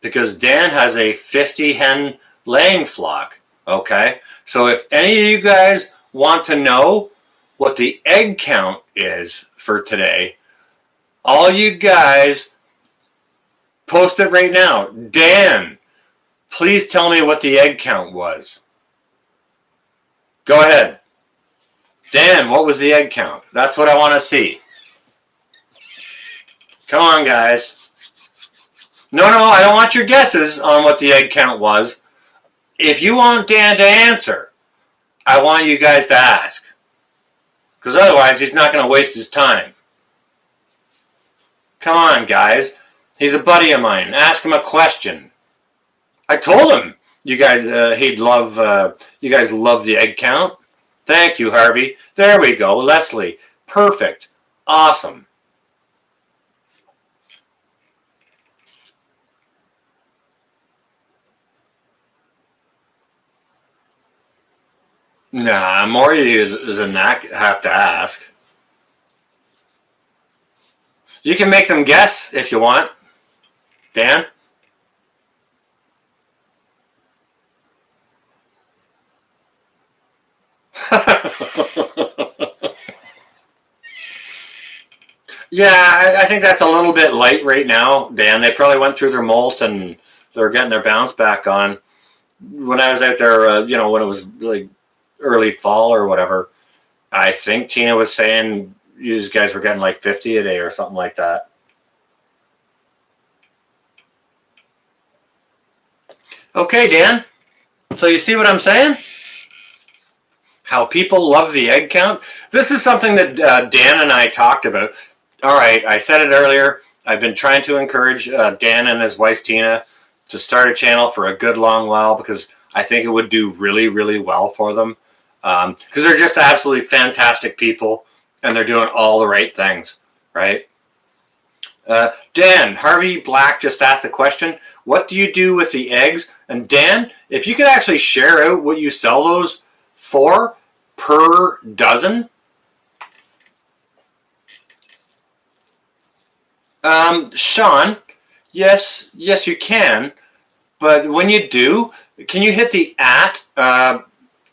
Because Dan has a 50 hen laying flock, okay? So if any of you guys want to know what the egg count is for today, all you guys post it right now. Dan, please tell me what the egg count was. Go ahead. Dan, what was the egg count? That's what I want to see. Come on, guys. No, I don't want your guesses on what the egg count was. If you want Dan to answer, I want you guys to ask. Because otherwise, he's not going to waste his time. Come on, guys. He's a buddy of mine. Ask him a question. I told him you guys you guys love the egg count. Thank you, Harvey. There we go. Leslie. Perfect. Awesome. Nah, more of you than that have to ask. You can make them guess if you want. Dan? Yeah, I think that's a little bit light right now, Dan. They probably went through their molt and they're getting their bounce back on. When I was out there, when it was really early fall or whatever, I think Tina was saying you guys were getting like 50 a day or something like that. Okay, Dan. So you see what I'm saying? How people love the egg count? This is something that Dan and I talked about. All right, I said it earlier. I've been trying to encourage Dan and his wife Tina to start a channel for a good long while because I think it would do really, really well for them because they're just absolutely fantastic people and they're doing all the right things, right? Dan, Harvey Black just asked a question. What do you do with the eggs? And Dan, if you could actually share out what you sell those for per dozen. Sean, yes, you can. But when you do, can you hit the @ and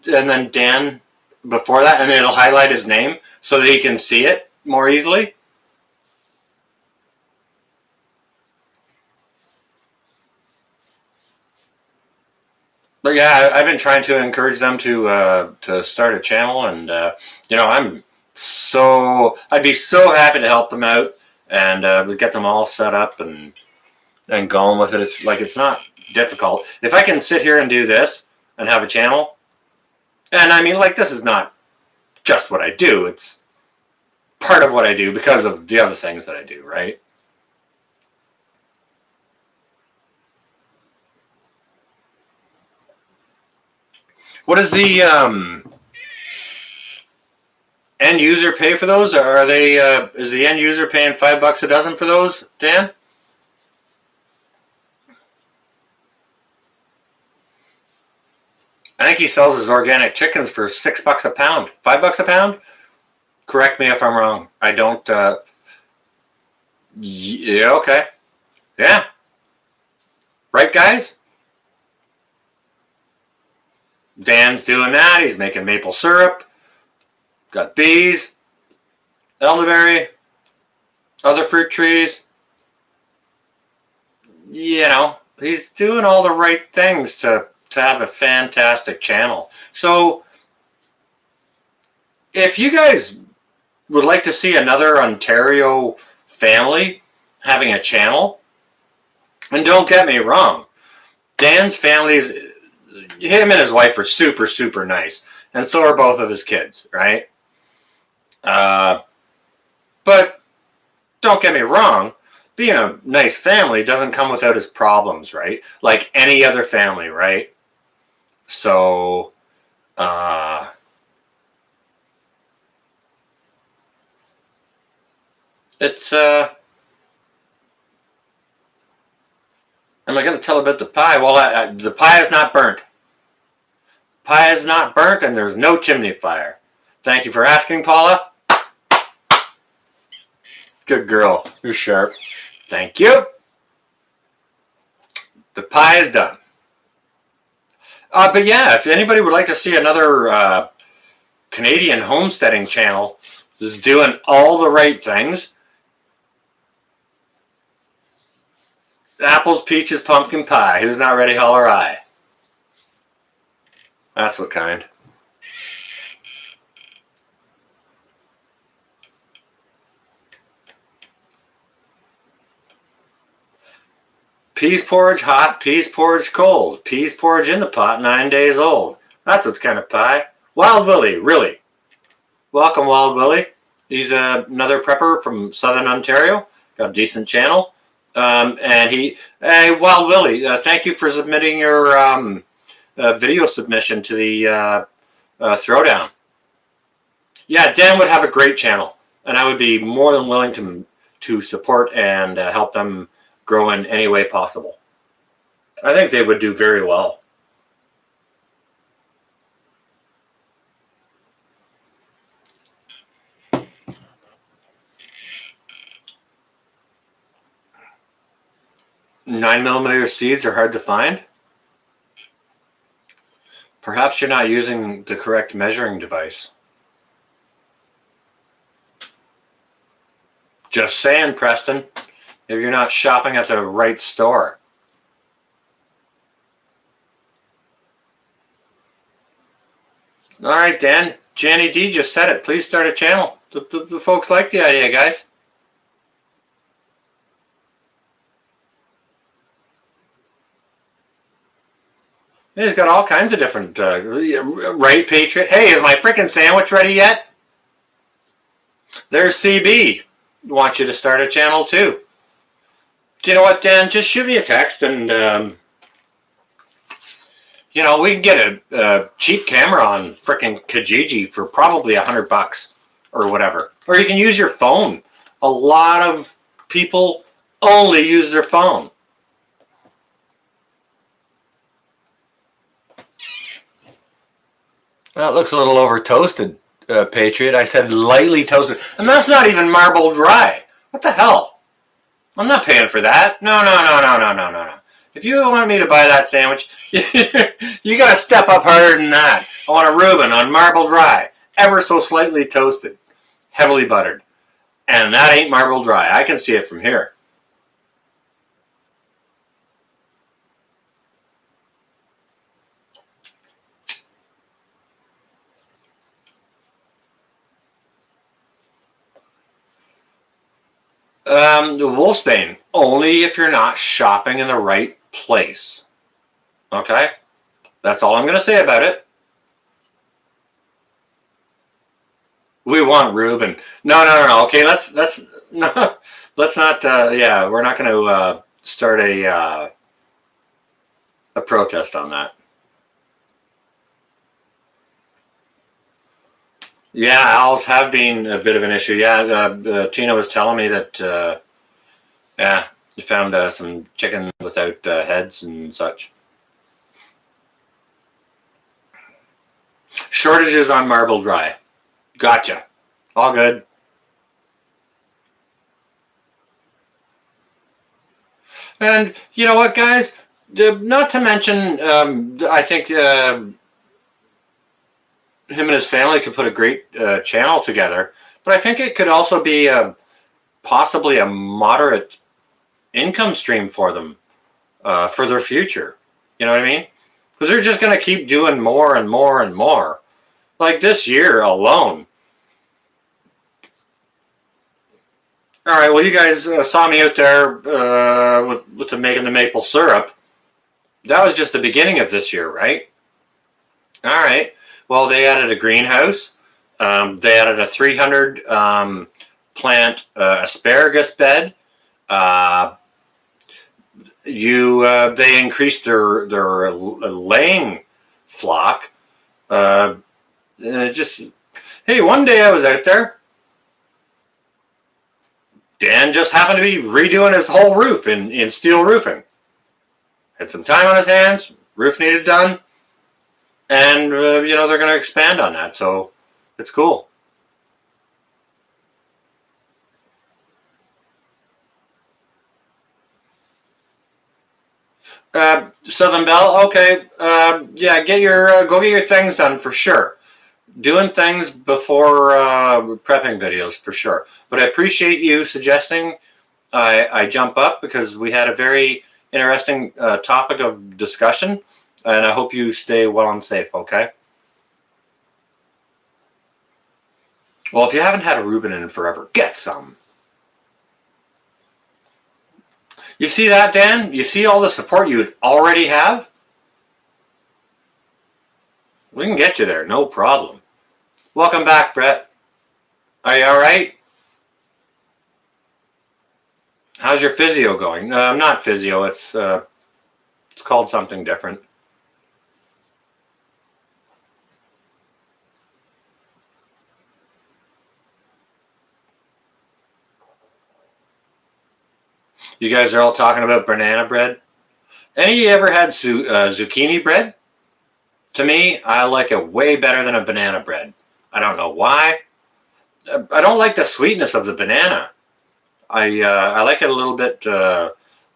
then Dan before that, and it'll highlight his name so that he can see it more easily? But yeah, I've been trying to encourage them to start a channel, and you know, I'd be so happy to help them out and get them all set up and going with it. It's like it's not difficult. If I can sit here and do this and have a channel, and I mean, like, this is not just what I do. It's part of what I do because of the other things that I do, right? What does the end user pay for those? Or are they? Is the end user paying $5 a dozen for those, Dan? I think he sells his organic chickens for $6 a pound, $5 a pound. Correct me if I'm wrong. I don't. Yeah. Okay. Yeah. Right, guys. Dan's doing that. He's making maple syrup. Got bees, elderberry, other fruit trees. You know, he's doing all the right things to have a fantastic channel. So if you guys would like to see another Ontario family having a channel, and don't get me wrong, Dan's family's, him and his wife are super, super nice. And so are both of his kids, right? But don't get me wrong, being a nice family doesn't come without its problems, right? Like any other family, right? So, it's, am I going to tell about the pie? Well, the pie is not burnt. Pie is not burnt and there's no chimney fire. Thank you for asking, Paula. Good girl. You're sharp. Thank you. The pie is done. But yeah, if anybody would like to see another Canadian homesteading channel that's doing all the right things, apples, peaches, pumpkin pie. Who's not ready, holler aye. That's what kind. Peas porridge hot, peas porridge cold. Peas porridge in the pot, 9 days old. That's what's kind of pie. Wild Willie, really. Welcome, Wild Willie. He's another prepper from Southern Ontario. Got a decent channel. Hey, Wild Willie, thank you for submitting your video submission to the Throwdown. Yeah, Dan would have a great channel, and I would be more than willing to support and help them grow in any way possible. I think they would do very well. $9mm seeds are hard to find. Perhaps you're not using the correct measuring device. Just saying, Preston, if you're not shopping at the right store. All right, Dan. Janny D just said it. Please start a channel. The folks like the idea, guys. He's got all kinds of different, right, Patriot? Hey, is my frickin' sandwich ready yet? There's CB. Wants you to start a channel too. Do you know what, Dan? Just shoot me a text and You know, we can get a cheap camera on frickin' Kijiji for probably $100 or whatever. Or you can use your phone. A lot of people only use their phone. That looks a little over toasted, Patriot. I said lightly toasted. And that's not even marbled rye. What the hell? I'm not paying for that. No. If you want me to buy that sandwich, you got to step up harder than that. I want a Reuben on marbled rye, ever so slightly toasted, heavily buttered. And that ain't marbled rye. I can see it from here. The Wolfsbane, only if you're not shopping in the right place. Okay? That's all I'm going to say about it. We want Reuben. No. Okay, let's no, let's not. Yeah, we're not going to start a protest on that. Yeah, owls have been a bit of an issue. Yeah, Tina was telling me that. Yeah, you found some chicken without heads and such. Shortages on marbled rye. Gotcha. All good. And you know what, guys? Not to mention, I think him and his family could put a great channel together. But I think it could also be possibly a moderate income stream for them for their future. You know what I mean? Because they're just going to keep doing more and more and more. Like this year alone. All right, well, you guys saw me out there with the making the maple syrup. That was just the beginning of this year, right? All right. Well, they added a greenhouse. They added a 300 plant asparagus bed. They increased their laying flock. Just hey, one day I was out there. Dan just happened to be redoing his whole roof in steel roofing. Had some time on his hands. Roof needed done, and you know they're going to expand on that. So it's cool. Southern Belle, okay. Yeah, go get your things done for sure. Doing things before prepping videos for sure. But I appreciate you suggesting I jump up because we had a very interesting topic of discussion, and I hope you stay well and safe. Okay. Well, if you haven't had a Reuben in forever, get some. You see that, Dan? You see all the support you already have? We can get you there, no problem. Welcome back, Brett. Are you all right? How's your physio going? Not physio. It's called something different. You guys are all talking about banana bread. Any of you ever had zucchini bread? To me, I like it way better than a banana bread. I don't know why. I don't like the sweetness of the banana. I like it a little bit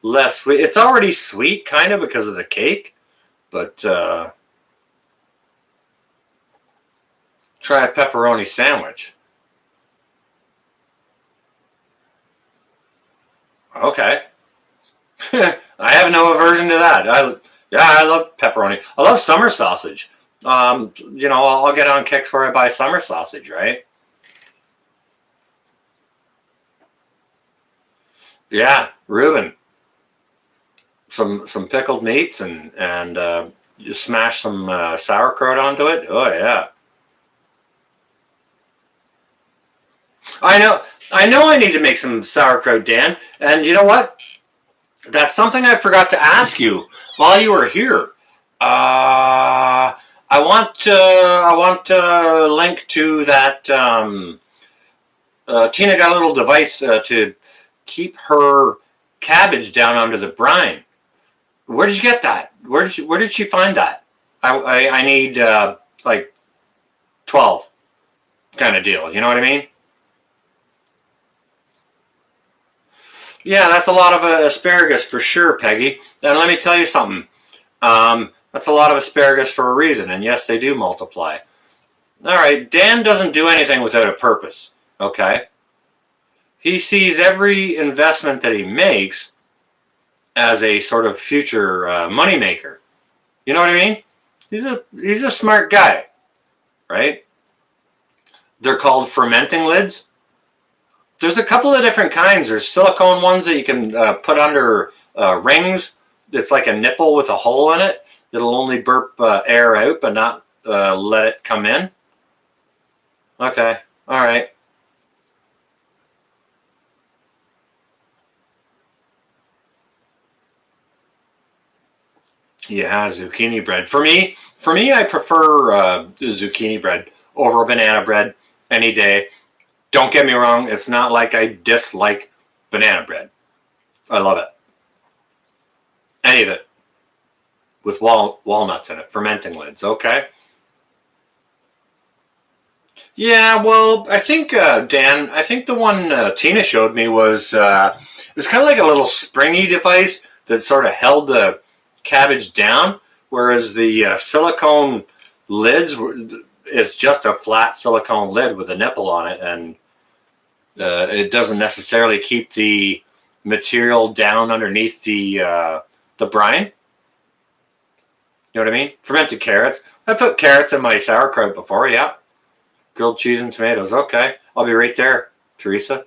less sweet. It's already sweet, kind of, because of the cake. But try a pepperoni sandwich. Okay. I have no aversion to that. I love pepperoni. I love summer sausage. You know, I'll get on kicks where I buy summer sausage, right? Yeah, Reuben. Some pickled meats and you smash some sauerkraut onto it. Oh yeah. I need to make some sauerkraut, Dan. And you know what? That's something I forgot to ask you while you were here. I want a link to that. Tina got a little device to keep her cabbage down under the brine. Where did you get that? Where did she find that? I need like 12 kind of deal. You know what I mean? Yeah, that's a lot of asparagus for sure, Peggy. And let me tell you something. That's a lot of asparagus for a reason. And yes, they do multiply. All right, Dan doesn't do anything without a purpose. Okay, he sees every investment that he makes as a sort of future moneymaker. You know what I mean? He's a smart guy, right? They're called fermenting lids. There's a couple of different kinds. There's silicone ones that you can put under rings. It's like a nipple with a hole in it. It'll only burp air out, but not let it come in. Okay, all right. Yeah, zucchini bread. For me, I prefer zucchini bread over banana bread any day. Don't get me wrong; it's not like I dislike banana bread. I love it, any of it, with walnuts in it, fermenting lids. Okay. Yeah, well, I think Dan, I think the one Tina showed me it was kind of like a little springy device that sort of held the cabbage down, whereas the silicone lids it's just a flat silicone lid with a nipple on it, and it doesn't necessarily keep the material down underneath the brine. You know what I mean? Fermented carrots. I put carrots in my sauerkraut before. Yeah, grilled cheese and tomatoes. Okay, I'll be right there, Teresa.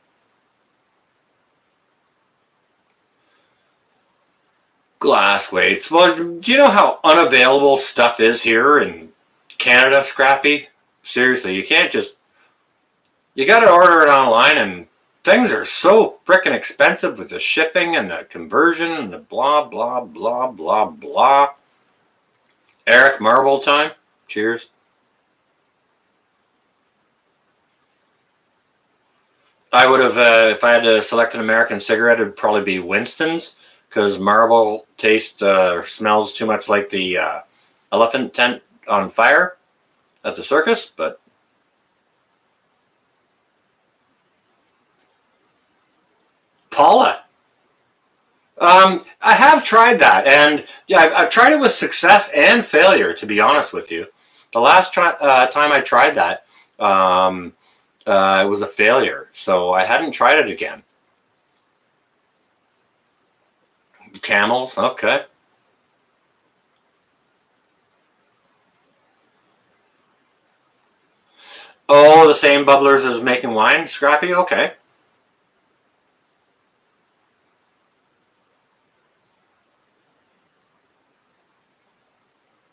Glass weights. Well, do you know how unavailable stuff is here in Canada, Scrappy? Seriously, you can't just. You got to order it online, and things are so freaking expensive with the shipping and the conversion and the blah, blah, blah, blah, blah. Eric, Marble time. Cheers. I would have, if I had to select an American cigarette, it would probably be Winston's because Marlboro tastes smells too much like the elephant tent on fire at the circus. But Paula, I have tried that, and yeah, I've tried it with success and failure. To be honest with you, the last time I tried that, um, it was a failure, so I hadn't tried it again. Camels, okay. Oh, the same bubblers as making wine, Scrappy. Okay.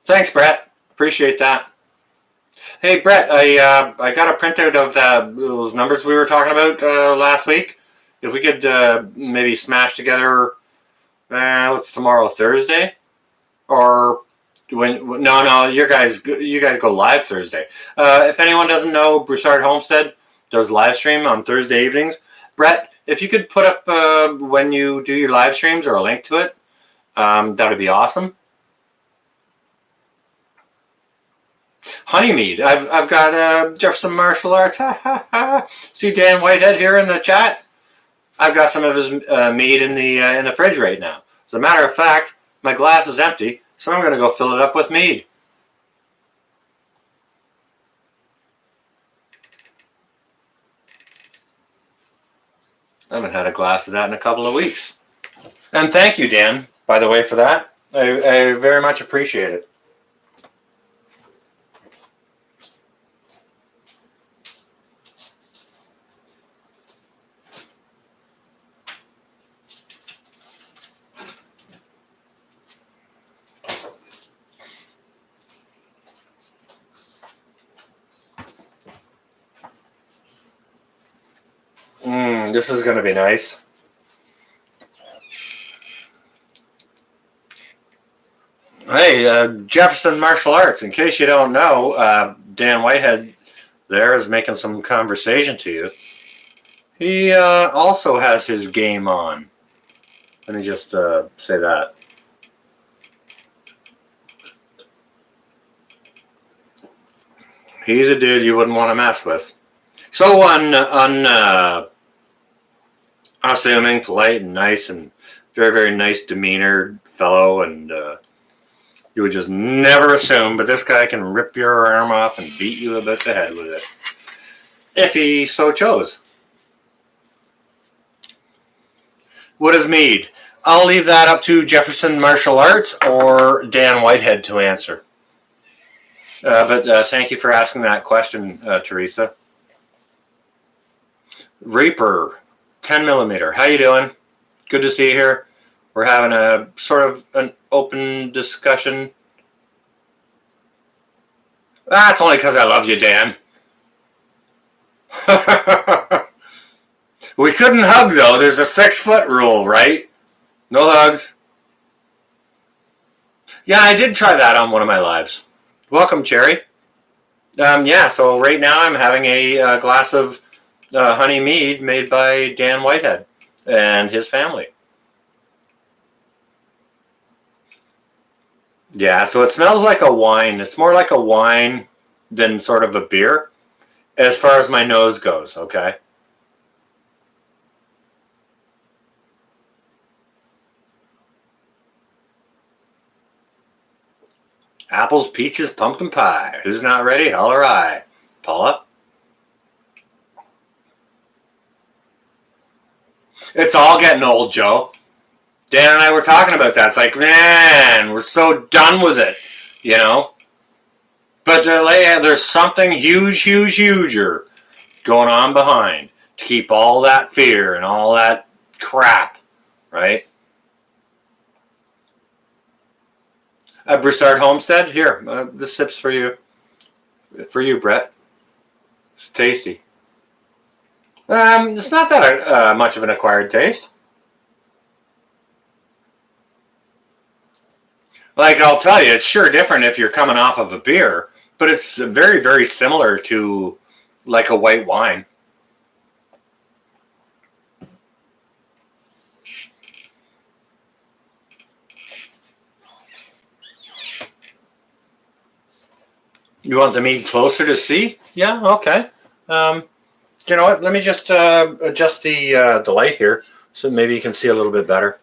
Thanks, Brett. Appreciate that. Hey, Brett, I got a printout of those numbers we were talking about last week. If we could maybe smash together, what's tomorrow, Thursday, or when? No, you guys go live Thursday. If anyone doesn't know, Broussard Homestead does live stream on Thursday evenings. Brett, if you could put up when you do your live streams or a link to it, that would be awesome. Honeymead. I've got Jefferson Martial Arts. Ha ha ha. See Dan Whitehead here in the chat. I've got some of his mead in the fridge right now. As a matter of fact, my glass is empty, so I'm going to go fill it up with mead. I haven't had a glass of that in a couple of weeks. And thank you, Dan, by the way, for that. I very much appreciate it. This is going to be nice. Hey, Jefferson Martial Arts. In case you don't know, Dan Whitehead there is making some conversation to you. He also has his game on. Let me just say that. He's a dude you wouldn't want to mess with. So unassuming, polite, and nice, and very, very nice demeanor fellow, and you would just never assume, but this guy can rip your arm off and beat you about the head with it. If he so chose. What is mead? I'll leave that up to Jefferson Martial Arts or Dan Whitehead to answer. But thank you for asking that question, Teresa. Reaper, 10 millimeter. How you doing? Good to see you here. We're having a sort of an open discussion. That's only because I love you, Dan. We couldn't hug, though. There's a 6-foot rule, right? No hugs. Yeah, I did try that on one of my lives. Welcome, Cherry. Yeah, so right now I'm having a glass of honey mead made by Dan Whitehead and his family. Yeah, so it smells like a wine. It's more like a wine than sort of a beer as far as my nose goes, okay? Apples, peaches, pumpkin pie. Who's not ready? Holler I. Paula? It's all getting old, Joe. Dan and I were talking about that. It's like, man, we're so done with it, you know? But there's something huger going on behind to keep all that fear and all that crap, right? Broussard Homestead, here, this sip's for you. For you, Brett. It's tasty. It's not that much of an acquired taste. Like, I'll tell you, it's sure different if you're coming off of a beer, but it's very, very similar to like a white wine. You want the mead closer to see? Yeah, okay. You know what? Let me just adjust the light here so maybe you can see a little bit better.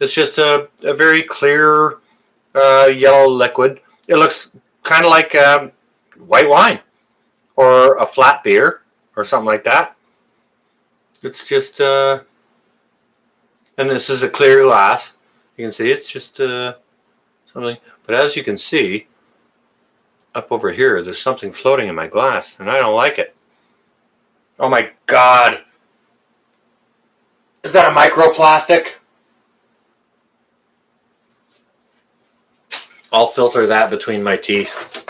It's just a very clear yellow liquid. It looks kind of like white wine or a flat beer or something like that. It's just, and this is a clear glass. You can see it's just something. But as you can see, up over here, there's something floating in my glass, and I don't like it. Oh my God. Is that a microplastic? I'll filter that between my teeth.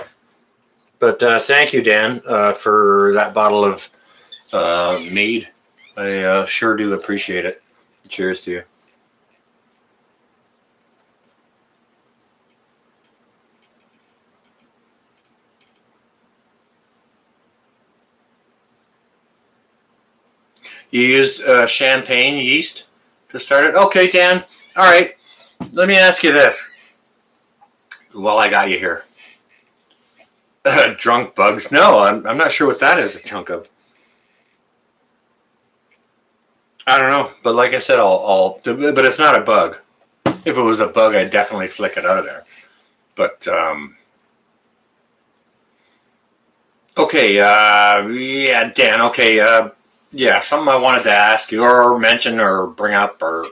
But thank you, Dan, for that bottle of mead. I sure do appreciate it. Cheers to you. You used champagne yeast to start it? Okay, Dan. All right. Let me ask you this while I got you here. Drunk bugs? No, I'm not sure what that is a chunk of. I don't know, but like I said, but it's not a bug. If it was a bug, I'd definitely flick it out of there. But okay, yeah, Dan. Okay, yeah, something I wanted to ask you or mention or bring up or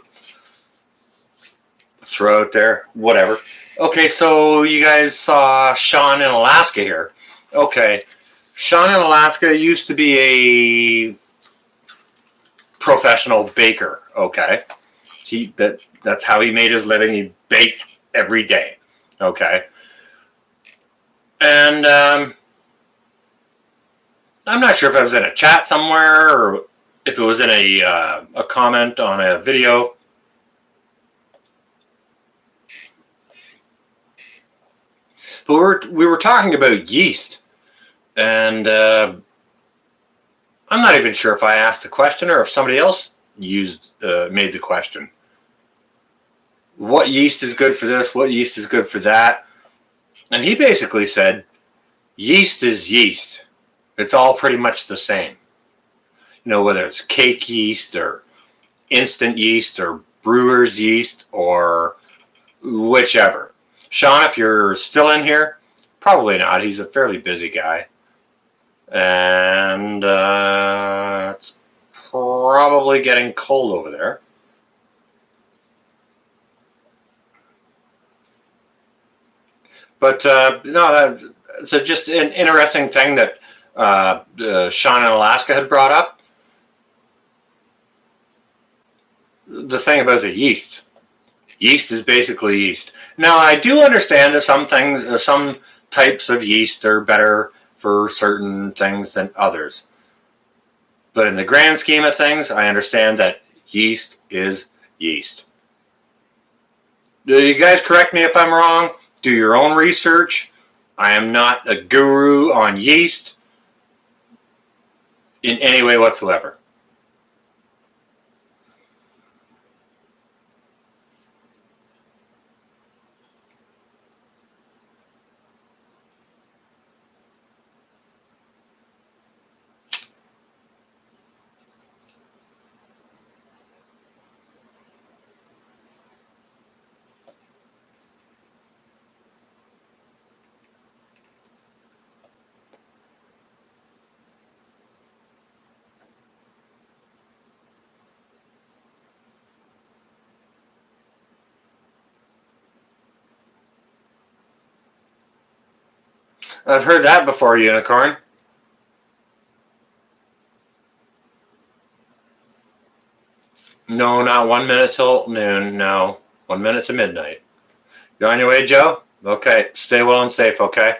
throw out there, whatever. Okay, so you guys saw Sean in Alaska here. Okay, Sean in Alaska used to be a professional baker. Okay, that's how he made his living. He baked every day. Okay, and I'm not sure if it was in a chat somewhere or if it was in a comment on a video. But we were talking about yeast, and I'm not even sure if I asked the question or if somebody else made the question. What yeast is good for this? What yeast is good for that? And he basically said, yeast is yeast. It's all pretty much the same. You know, whether it's cake yeast or instant yeast or brewer's yeast or whichever. Sean, if you're still in here, probably not. He's a fairly busy guy. And it's probably getting cold over there. But no, so just an interesting thing that Sean in Alaska had brought up. The thing about the yeast. Yeast is basically yeast. Now, I do understand that some types of yeast are better for certain things than others. But in the grand scheme of things, I understand that yeast is yeast. Do you guys correct me if I'm wrong? Do your own research. I am not a guru on yeast in any way whatsoever. I've heard that before, Unicorn. No, not 1 minute till noon. No, 1 minute to midnight. You on your way, Joe? Okay, stay well and safe, okay?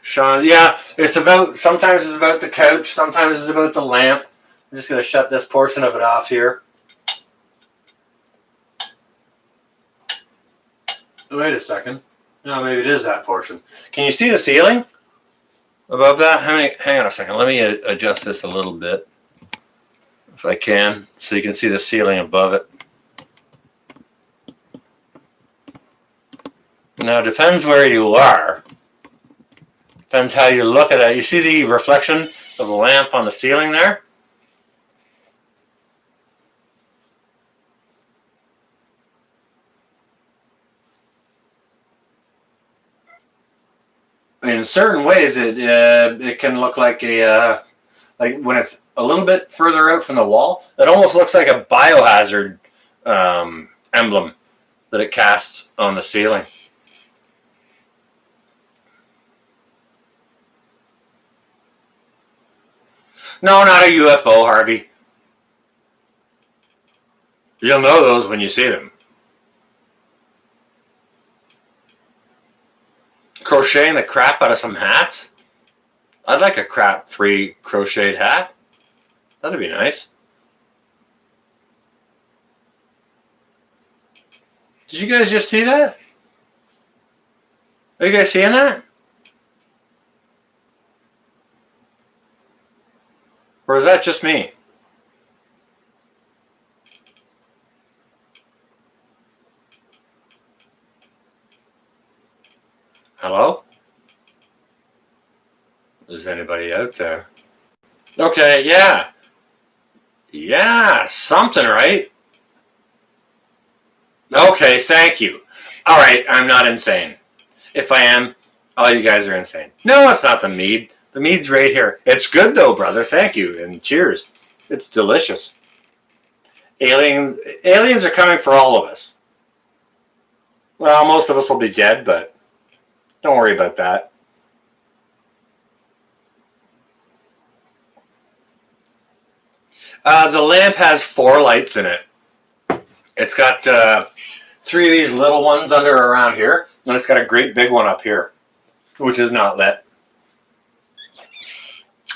Sean, yeah, sometimes it's about the couch, sometimes it's about the lamp. I'm just going to shut this portion of it off here. Wait a second. No, maybe it is that portion. Can you see the ceiling above that? Hang on a second. Let me adjust this a little bit, if I can, so you can see the ceiling above it. Now, it depends where you are. Depends how you look at it. You see the reflection of the lamp on the ceiling there? In certain ways, it can look like like when it's a little bit further out from the wall, it almost looks like a biohazard emblem that it casts on the ceiling. No, not a UFO, Harvey. You'll know those when you see them. Crocheting the crap out of some hats? I'd like a crap-free crocheted hat. That'd be nice. Did you guys just see that? Are you guys seeing that? Or is that just me? Hello? Is anybody out there? Okay, yeah. Yeah, something, right? Okay, thank you. All right, I'm not insane. If I am, all you guys are insane. No, it's not the mead. The mead's right here. It's good though, brother. Thank you, and cheers. It's delicious. Aliens are coming for all of us. Well, most of us will be dead, but don't worry about that. The lamp has 4 lights in it. It's got 3 of these little ones under around here, and it's got a great big one up here, which is not lit.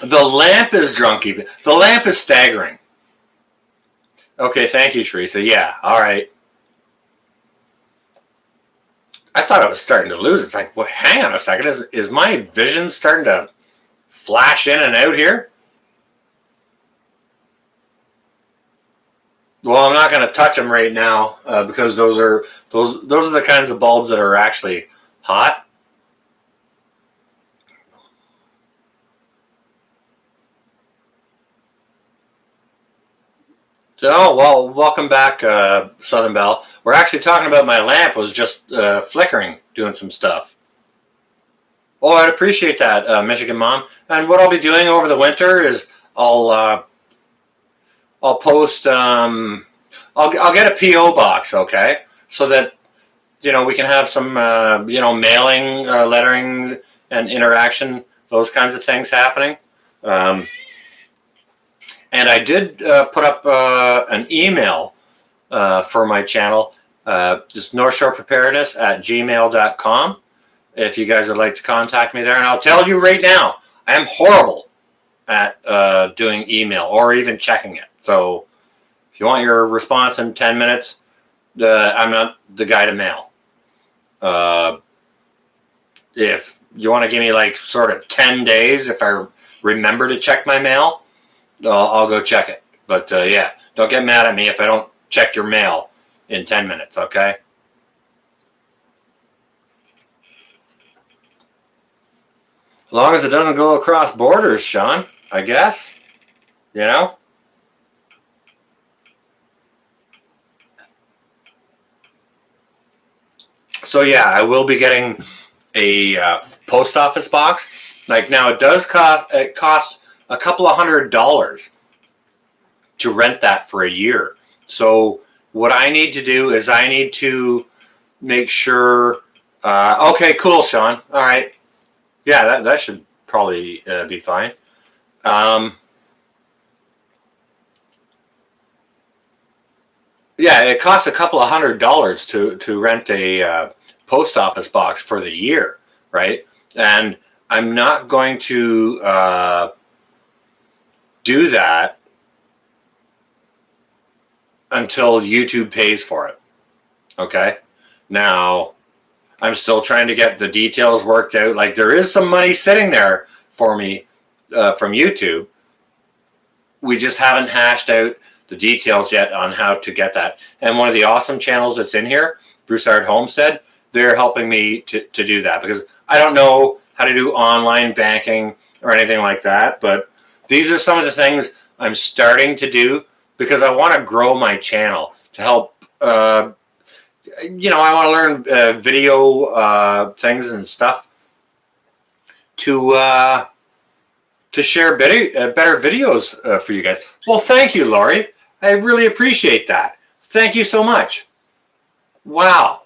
The lamp is drunky. The lamp is staggering. Okay, thank you, Teresa. Yeah, all right. I thought I was starting to lose. It's like, well, hang on a second. Is my vision starting to flash in and out here? Well, I'm not going to touch them right now because those are the kinds of bulbs that are actually hot. Oh, well, welcome back, Southern Belle. We're actually talking about my lamp was just flickering, doing some stuff. Oh, I'd appreciate that, Michigan Mom. And what I'll be doing over the winter is I'll uh, I'll post I'll get a PO box, okay, so that we can have some mailing, lettering, and interaction, those kinds of things happening. Um, and I did put up an email for my channel, just North Shore Preparedness at gmail.com. If you guys would like to contact me there, and I'll tell you right now, I am horrible at doing email or even checking it. So if you want your response in 10 minutes, I'm not the guy to mail. Uh, if you want to give me like sort of 10 days, if I remember to check my mail, I'll go check it. But yeah, don't get mad at me if I don't check your mail in 10 minutes, okay? As long as it doesn't go across borders, Sean, I guess. You know? So yeah, I will be getting a post office box. Like now, it costs a couple of $100 to rent that for a year. So what I need to do is I need to make sure. Okay, cool, Sean. All right, yeah, that should probably be fine. Um, yeah, it costs a couple of $100 to rent a post office box for the year, right? And I'm not going to do that until YouTube pays for it. Okay. Now, I'm still trying to get the details worked out. Like, there is some money sitting there for me from YouTube. We just haven't hashed out the details yet on how to get that. And one of the awesome channels that's in here, Broussard Homestead, they're helping me to do that because I don't know how to do online banking or anything like that. But these are some of the things I'm starting to do because I want to grow my channel to help. I want to learn video things and stuff to share better videos for you guys. Well, thank you, Lori. I really appreciate that. Thank you so much. Wow.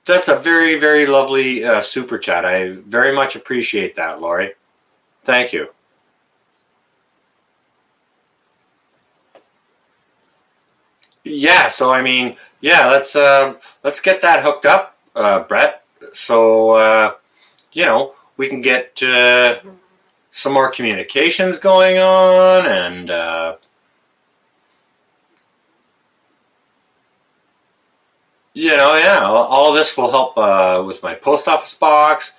That's a very, very lovely super chat. I very much appreciate that, Lori. Thank you. Yeah, so I mean, yeah, let's get that hooked up, Brett. So we can get some more communications going on, and yeah, all this will help with my post office box,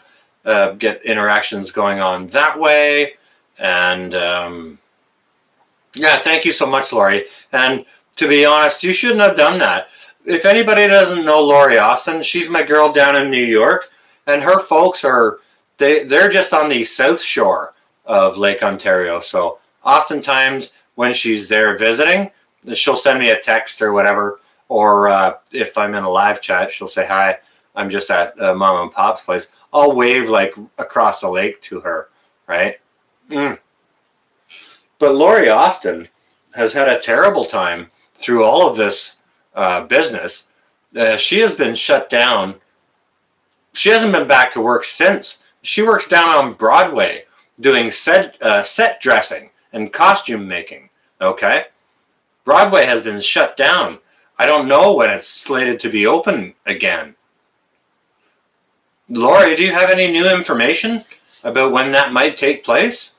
get interactions going on that way, and yeah, thank you so much, Lori. And to be honest, you shouldn't have done that. If anybody doesn't know Lori Austin, she's my girl down in New York, and her folks they're just on the south shore of Lake Ontario. So oftentimes when she's there visiting, she'll send me a text or whatever, or if I'm in a live chat, she'll say, hi, I'm just at Mom and Pop's place. I'll wave like across the lake to her, right? But Lori Austin has had a terrible time through all of this business. She has been shut down. She hasn't been back to work since. She works down on Broadway doing set dressing and costume making. Okay? Broadway has been shut down. I don't know when it's slated to be open again. Lori, do you have any new information about when that might take place?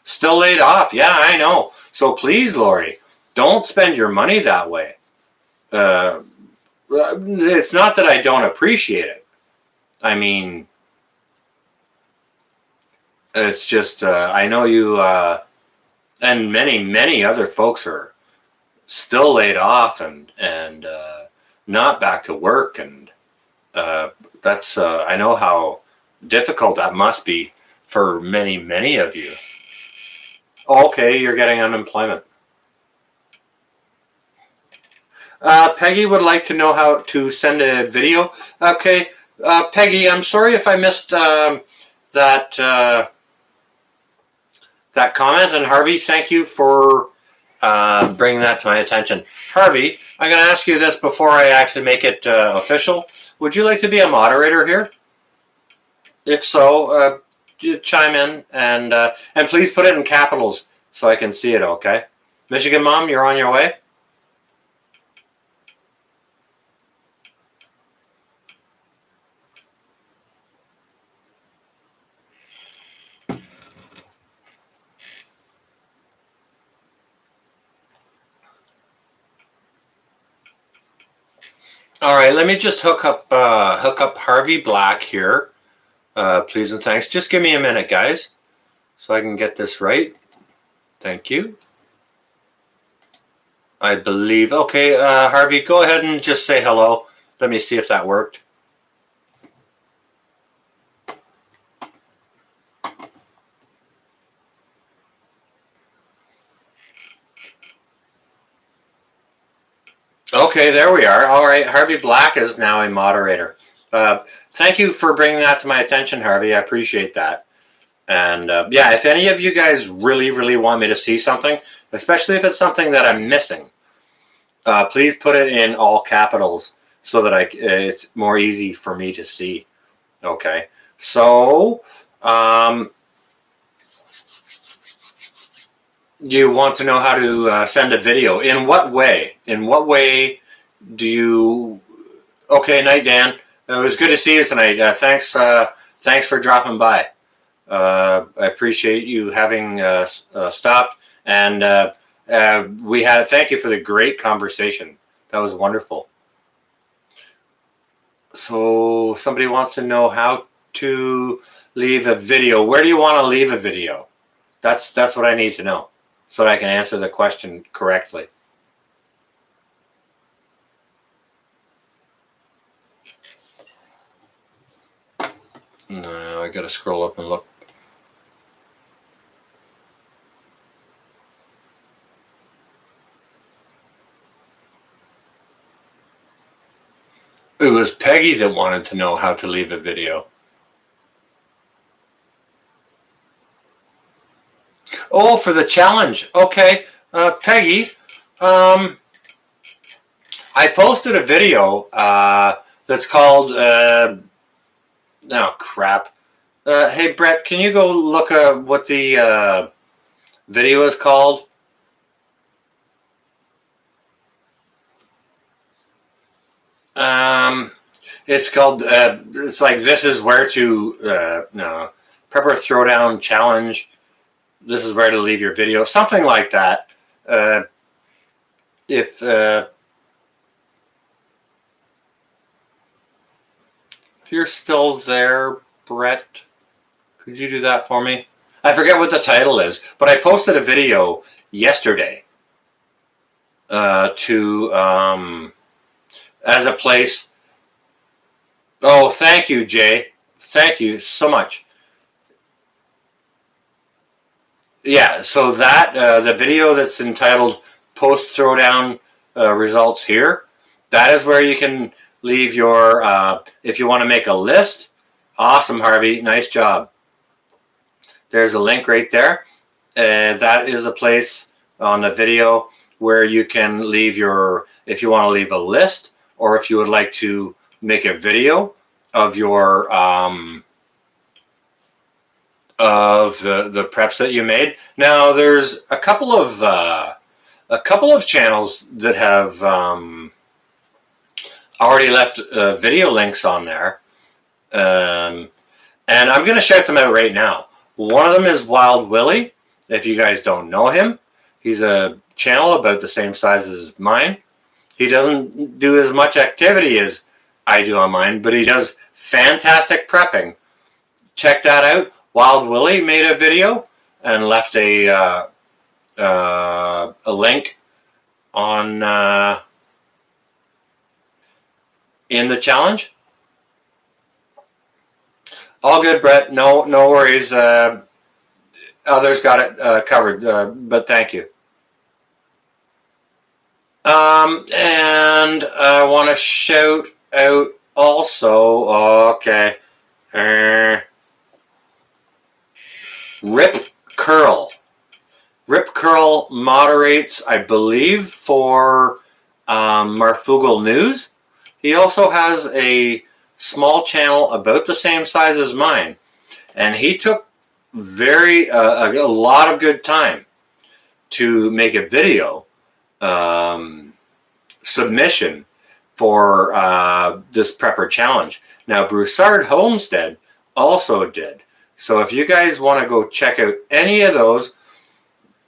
Still laid off. Yeah, I know. So please, Lori, don't spend your money that way. It's not that I don't appreciate it. I mean, it's just I know you and many other folks are still laid off and not back to work, and that's I know how difficult that must be for many of you. Okay, you're getting unemployment. Peggy would like to know how to send a video. Okay, Peggy, I'm sorry if I missed that comment. And Harvey, thank you for bringing that to my attention. Harvey, I'm going to ask you this before I actually make it official. Would you like to be a moderator here? If so, chime in and please put it in capitals so I can see it. Okay, Michigan Mom, you're on your way. All right, let me just hook up Harvey Black here, please and thanks. Just give me a minute, guys, so I can get this right. Thank you. I believe. Okay, Harvey, go ahead and just say hello. Let me see if that worked. Okay, there we are. All right, Harvey Black is now a moderator. Thank you for bringing that to my attention, Harvey. I appreciate that. And yeah, if any of you guys really want me to see something, especially if it's something that I'm missing, please put it in all capitals so that it's more easy for me to see. Okay, so you want to know how to send a video. In what way? In what way do you... Okay, night, Dan. It was good to see you tonight. Thanks for dropping by. I appreciate you having stopped. And thank you for the great conversation. That was wonderful. So somebody wants to know how to leave a video. Where do you want to leave a video? That's what I need to know, so that I can answer the question correctly. No, I gotta scroll up and look. It was Peggy that wanted to know how to leave a video. Oh, for the challenge. Okay, Peggy, I posted a video that's called, oh crap. Hey, Brett, can you go look at what the video is called? It's called, it's like, this is where to, no, Prepper Throwdown Challenge. This is where to leave your video. Something like that. If you're still there, Brett, could you do that for me? I forget what the title is, but I posted a video yesterday as a place. Oh, thank you, Jay. Thank you so much. Yeah, so that the video that's entitled Post Throwdown Results Here, that is where you can leave your, if you want to make a list. Awesome, Harvey. Nice job. There's a link right there. That is a place on the video where you can leave your, if you want to leave a list, or if you would like to make a video of your of the preps that you made. Now there's a couple of channels that have already left video links on there, and I'm going to shout them out right now. One of them is Wild Willie. If you guys don't know him, he's a channel about the same size as mine. He doesn't do as much activity as I do on mine, but he does fantastic prepping. Check that out. Wild Willie made a video and left a link on in the challenge. All good, Brett. No worries. Others got it covered, but thank you. And I want to shout out also. Okay, Rip Curl. Rip Curl moderates, I believe, for Marfugal News. He also has a small channel about the same size as mine, and he took a lot of good time to make a video submission for this prepper challenge. Now, Broussard Homestead also did. So if you guys want to go check out any of those,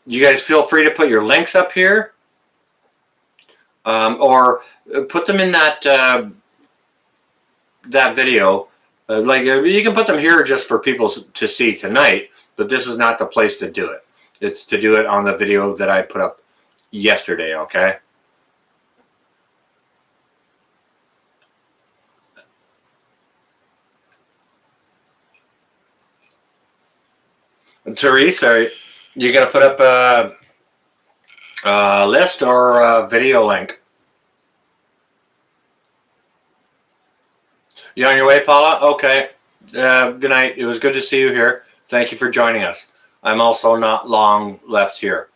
you guys feel free to put your links up here, or put them in that that video. Like you can put them here just for people to see tonight, but this is not the place to do it. It's to do it on the video that I put up yesterday, okay? Therese, are you going to put up a list or a video link? You on your way, Paula? Okay. Good night. It was good to see you here. Thank you for joining us. I'm also not long left here,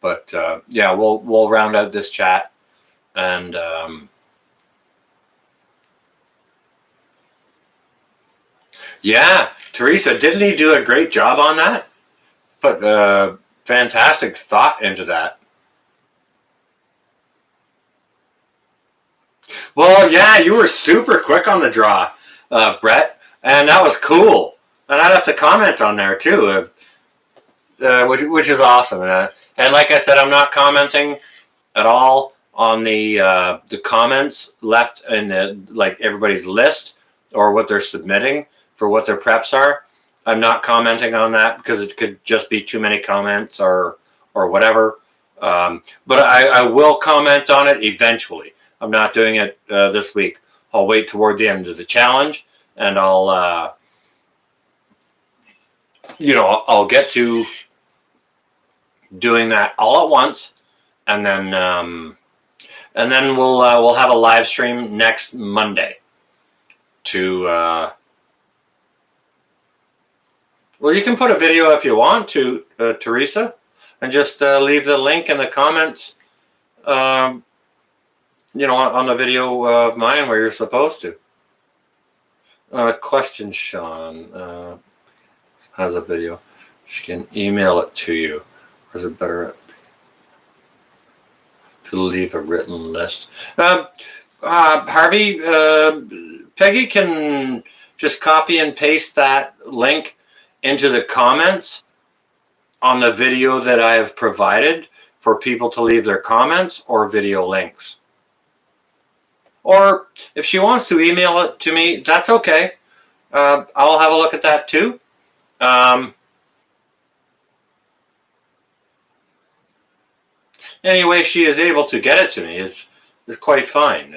but yeah, we'll round out this chat, and yeah, Teresa, didn't he do a great job on that? Put fantastic thought into that. Well, yeah, you were super quick on the draw, Brett, and that was cool. And I'd have to comment on there too, which is awesome. And like I said, I'm not commenting at all on the comments left in the, like, everybody's list or what they're submitting for what their preps are. I'm not commenting on that because it could just be too many comments or whatever. But I will comment on it eventually. I'm not doing it this week. I'll wait toward the end of the challenge, and I'll I'll get to doing that all at once, and then we'll have a live stream next Monday to well, you can put a video if you want to, Teresa, and just leave the link in the comments, on the video of mine where you're supposed to. Question, Sean has a video. She can email it to you. Or is it better to leave a written list? Harvey, Peggy can just copy and paste that link into the comments on the video that I have provided for people to leave their comments or video links. Or if she wants to email it to me, that's okay. I'll have a look at that too. Any way she is able to get it to me is quite fine.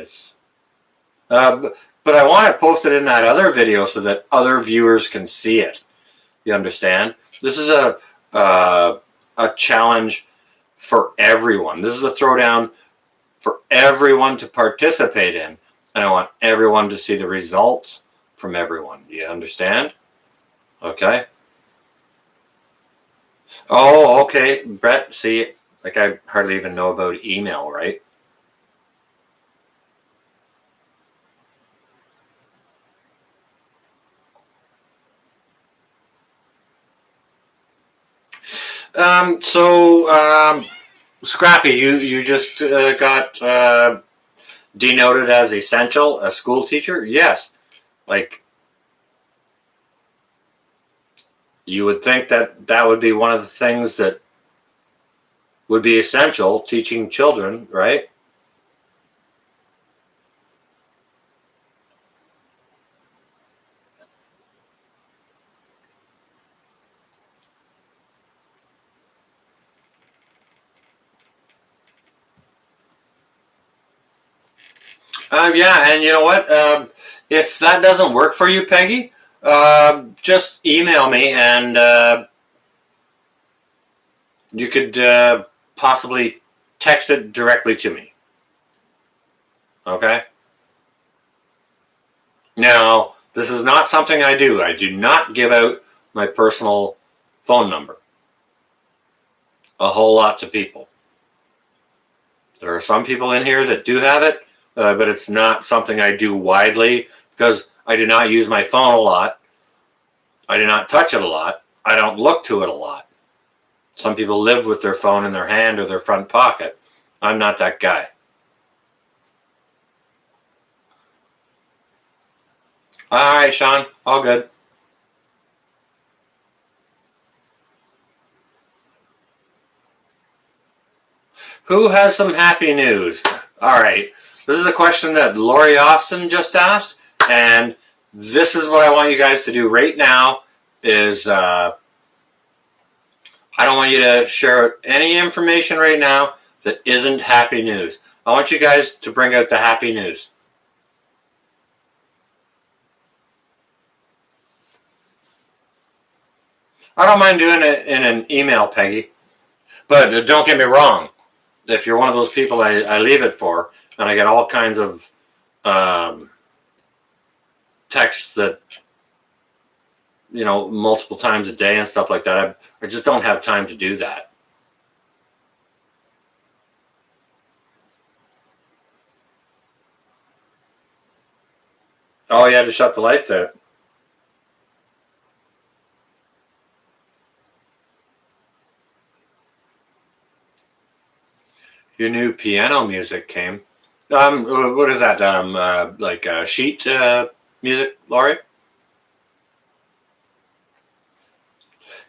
But I want it posted in that other video so that other viewers can see it. You understand? This is a challenge for everyone. This is a throwdown for everyone to participate in, and I want everyone to see the results from everyone. Do you understand? Okay. Oh, okay, Brett. See, like, I hardly even know about email, right? Scrappy, you just got denoted as essential, a school teacher? Yes. Like, you would think that would be one of the things that would be essential, teaching children, right? Yeah, and you know what? If that doesn't work for you, Peggy, just email me and you could possibly text it directly to me. Okay? Now, this is not something I do. I do not give out my personal phone number a whole lot to people. There are some people in here that do have it, but it's not something I do widely because I do not use my phone a lot. I do not touch it a lot. I don't look to it a lot. Some people live with their phone in their hand or their front pocket. I'm not that guy. All right, Sean, all good. Who has some happy news? All right, this is a question that Lori Austin just asked, and this is what I want you guys to do right now. Is I don't want you to share any information right now that isn't happy news. I want you guys to bring out the happy news. I don't mind doing it in an email, Peggy, but don't get me wrong. If you're one of those people I leave it for, and I get all kinds of um, texts that, multiple times a day and stuff like that, I just don't have time to do that. Oh, you had to shut the lights out. Your new piano music came. What is that? Like sheet music, Laurie?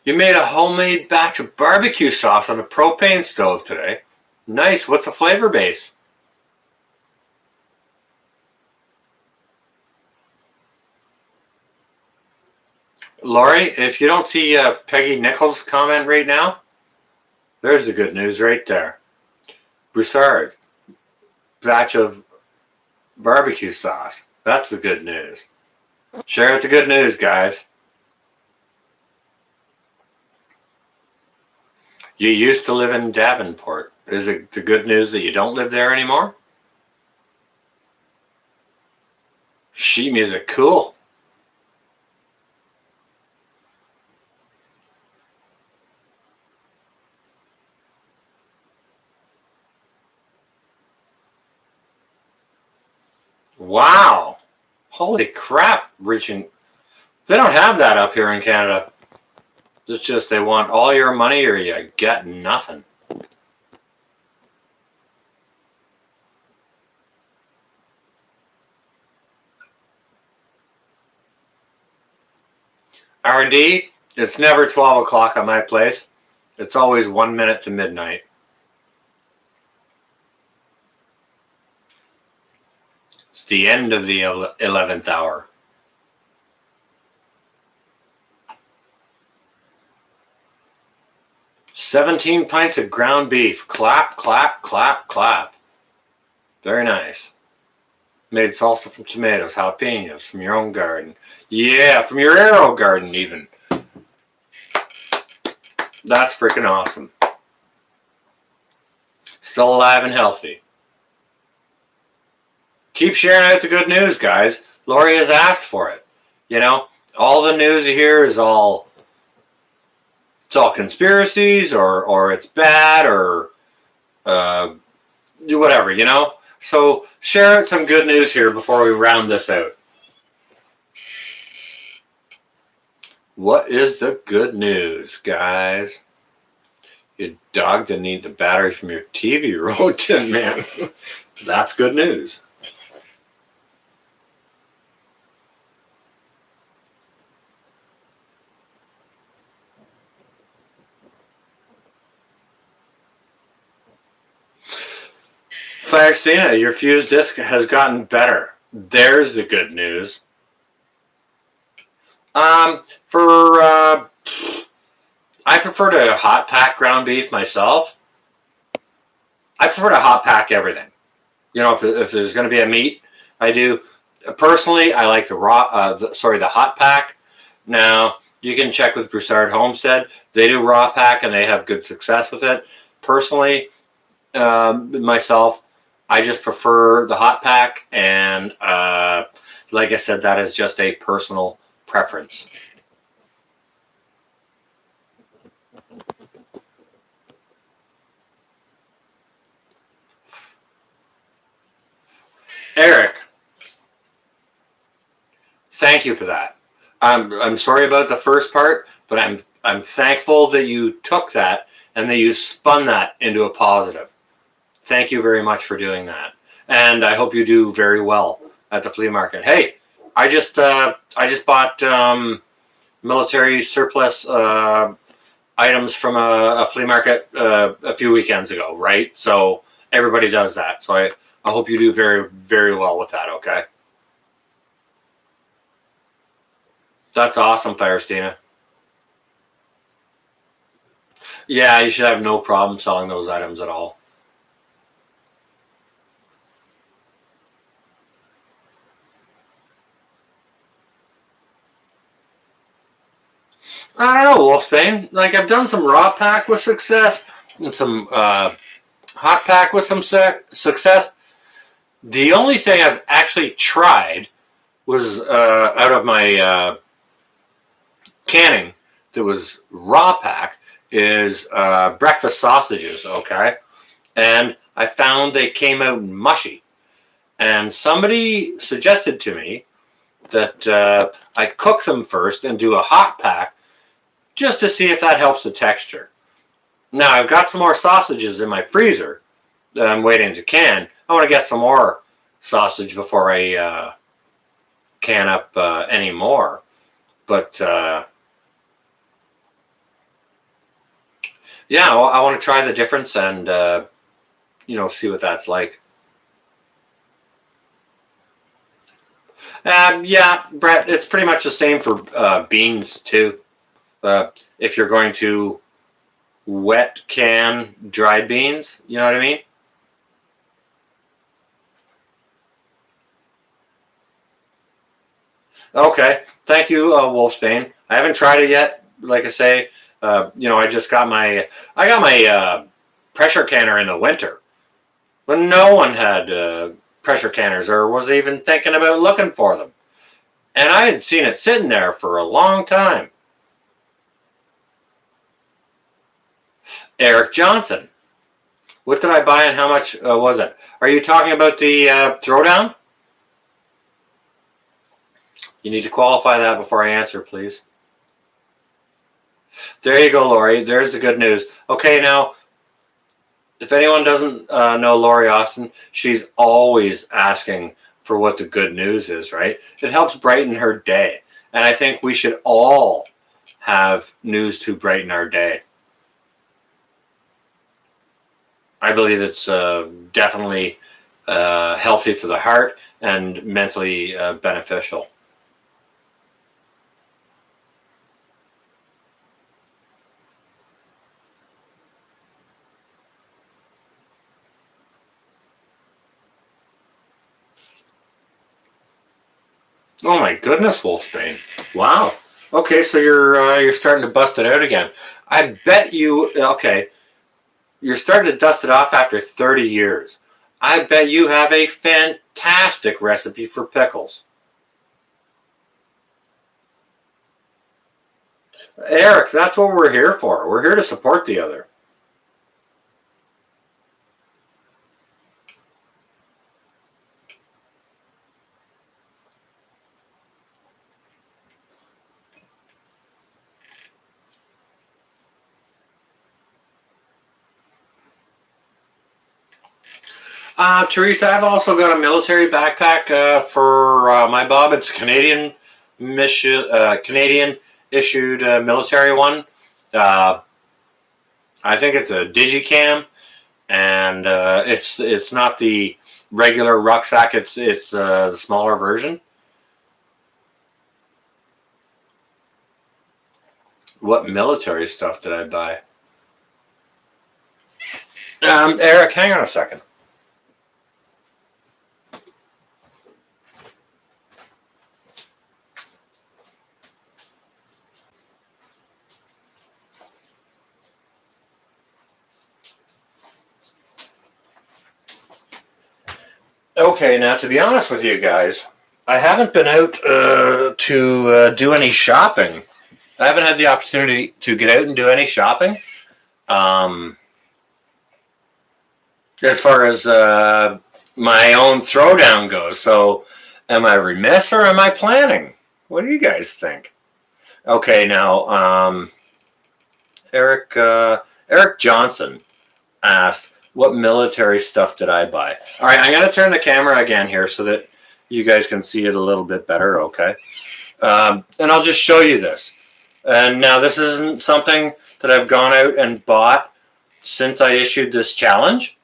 You made a homemade batch of barbecue sauce on a propane stove today. Nice. What's the flavor base? Laurie, if you don't see Peggy Nichols' comment right now, there's the good news right there. Broussard, batch of barbecue sauce. That's the good news. Share it the good news, guys. You used to live in Davenport. Is it the good news that you don't live there anymore? Sheet music, cool. Wow. Holy crap, reaching. They don't have that up here in Canada. It's just they want all your money or you get nothing. RD, it's never 12 o'clock at my place. It's always 1 minute to midnight. It's the end of the 11th hour. "17 pints of ground beef. Clap, clap, clap, clap." Very nice. Made salsa from tomatoes, jalapenos from your own garden. Yeah, from your arrow garden even. That's freaking awesome. Still alive and healthy. Keep sharing out the good news, guys. Lori has asked for it. All the news you hear is it's all conspiracies or it's bad or whatever. So share out some good news here before we round this out. What is the good news, guys? Your dog didn't need the battery from your TV remote, man. That's good news. Faustina, your fuse disc has gotten better. There's the good news. For I prefer to hot pack ground beef myself. I prefer to hot pack everything. You know, if there's going to be a meat, I do. Personally, I like the the hot pack. Now you can check with Broussard Homestead. They do raw pack and they have good success with it. Personally, myself, I just prefer the hot pack, and like I said, that is just a personal preference. Eric, thank you for that. I'm sorry about the first part, but I'm thankful that you took that and that you spun that into a positive. Thank you very much for doing that, and I hope you do very well at the flea market. Hey, I just bought military surplus items from a flea market a few weekends ago, right? So everybody does that. So I hope you do very, very well with that, okay? That's awesome, Firestina. Yeah, you should have no problem selling those items at all. I don't know, Wolfsbane. Like, I've done some raw pack with success and some hot pack with some success. The only thing I've actually tried was out of my canning that was raw pack is breakfast sausages, okay? And I found they came out mushy. And somebody suggested to me that I cook them first and do a hot pack just to see if that helps the texture. Now, I've got some more sausages in my freezer that I'm waiting to can. I want to get some more sausage before I can up any more. But yeah, I want to try the difference and see what that's like. Yeah, Brett, it's pretty much the same for beans too. If you're going to wet can dried beans, you know what I mean? Okay, thank you, Wolfsbane. I haven't tried it yet. Like I say, I just got my pressure canner in the winter when no one had pressure canners or was even thinking about looking for them, and I had seen it sitting there for a long time. Eric Johnson. What did I buy and how much was it? Are you talking about the throwdown? You need to qualify that before I answer, please. There you go, Lori. There's the good news. Okay, now, if anyone doesn't know Lori Austin, she's always asking for what the good news is, right? It helps brighten her day. And I think we should all have news to brighten our day. I believe it's definitely healthy for the heart and mentally beneficial. Oh my goodness, Wolfsbane! Wow. Okay, so you're starting to bust it out again. I bet you. Okay, you're starting to dust it off after 30 years. I bet you have a fantastic recipe for pickles. Eric, that's what we're here for. We're here to support the other. Teresa, I've also got a military backpack for my Bob. It's Canadian mission, Canadian issued military one. Uh, I think it's a Digicam, and it's not the regular rucksack. It's the smaller version. What military stuff did I buy? Eric, hang on a second. Okay, now to be honest with you guys, I haven't been out to do any shopping. I haven't had the opportunity to get out and do any shopping. As far as my own throwdown goes. So, am I remiss or am I planning? What do you guys think? Okay, now, Eric Johnson asked, what military stuff did I buy? All right, I'm going to turn the camera again here so that you guys can see it a little bit better, okay? And I'll just show you this. And now this isn't something that I've gone out and bought since I issued this challenge.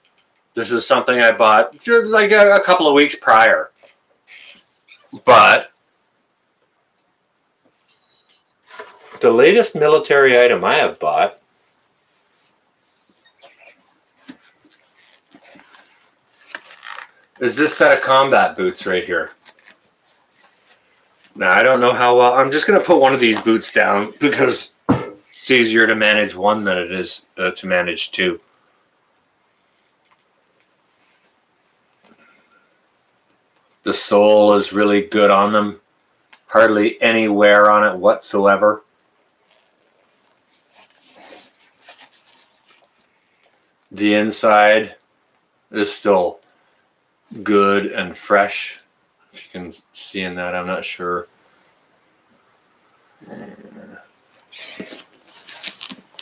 This is something I bought like a couple of weeks prior. But the latest military item I have bought is this set of combat boots right here. Now, I don't know how well. I'm just going to put one of these boots down because it's easier to manage one than it is to manage two. The sole is really good on them. Hardly any wear on it whatsoever. The inside is still good and fresh. If you can see in that, I'm not sure.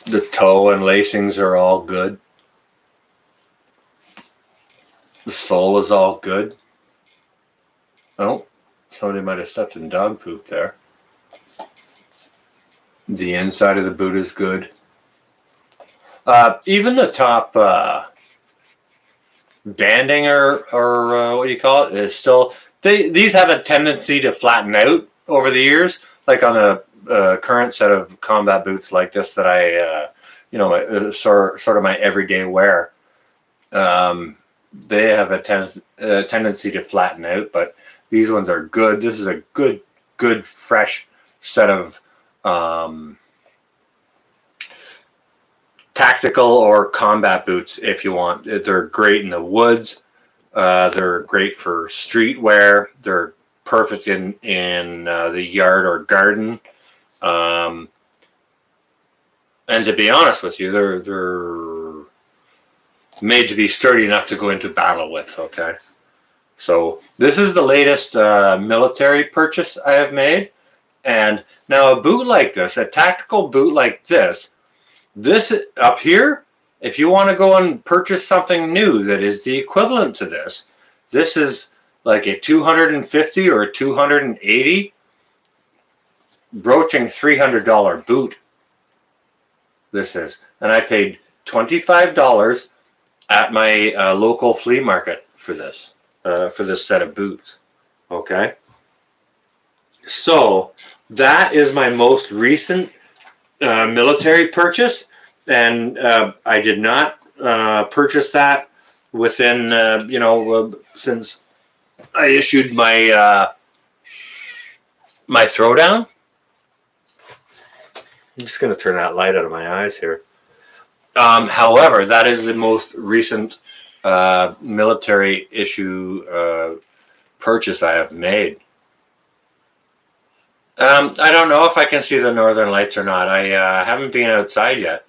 The toe and lacings are all good. The sole is all good. Oh, somebody might have stepped in dog poop there. The inside of the boot is good. Even the top banding or what do you call it is still. These have a tendency to flatten out over the years, like on the current set of combat boots like this that I, sort of my everyday wear. They have a tendency to flatten out, but these ones are good. This is a good, fresh set of tactical or combat boots if you want. They're great in the woods. They're great for street wear. They're perfect in the yard or garden. And to be honest with you, they're made to be sturdy enough to go into battle with, okay? So this is the latest military purchase I have made. And now a boot like this, a tactical boot like this up here, if you want to go and purchase something new that is the equivalent to this is like a $250 or a $280, broaching $300 boot. This is, and I paid $25 at my local flea market for this set of boots. Okay, so that is my most recent military purchase, and I did not purchase that within since I issued my my throwdown. I'm just going to turn that light out of my eyes here. However, that is the most recent military issue purchase I have made. I don't know if I can see the northern lights or not. I haven't been outside yet.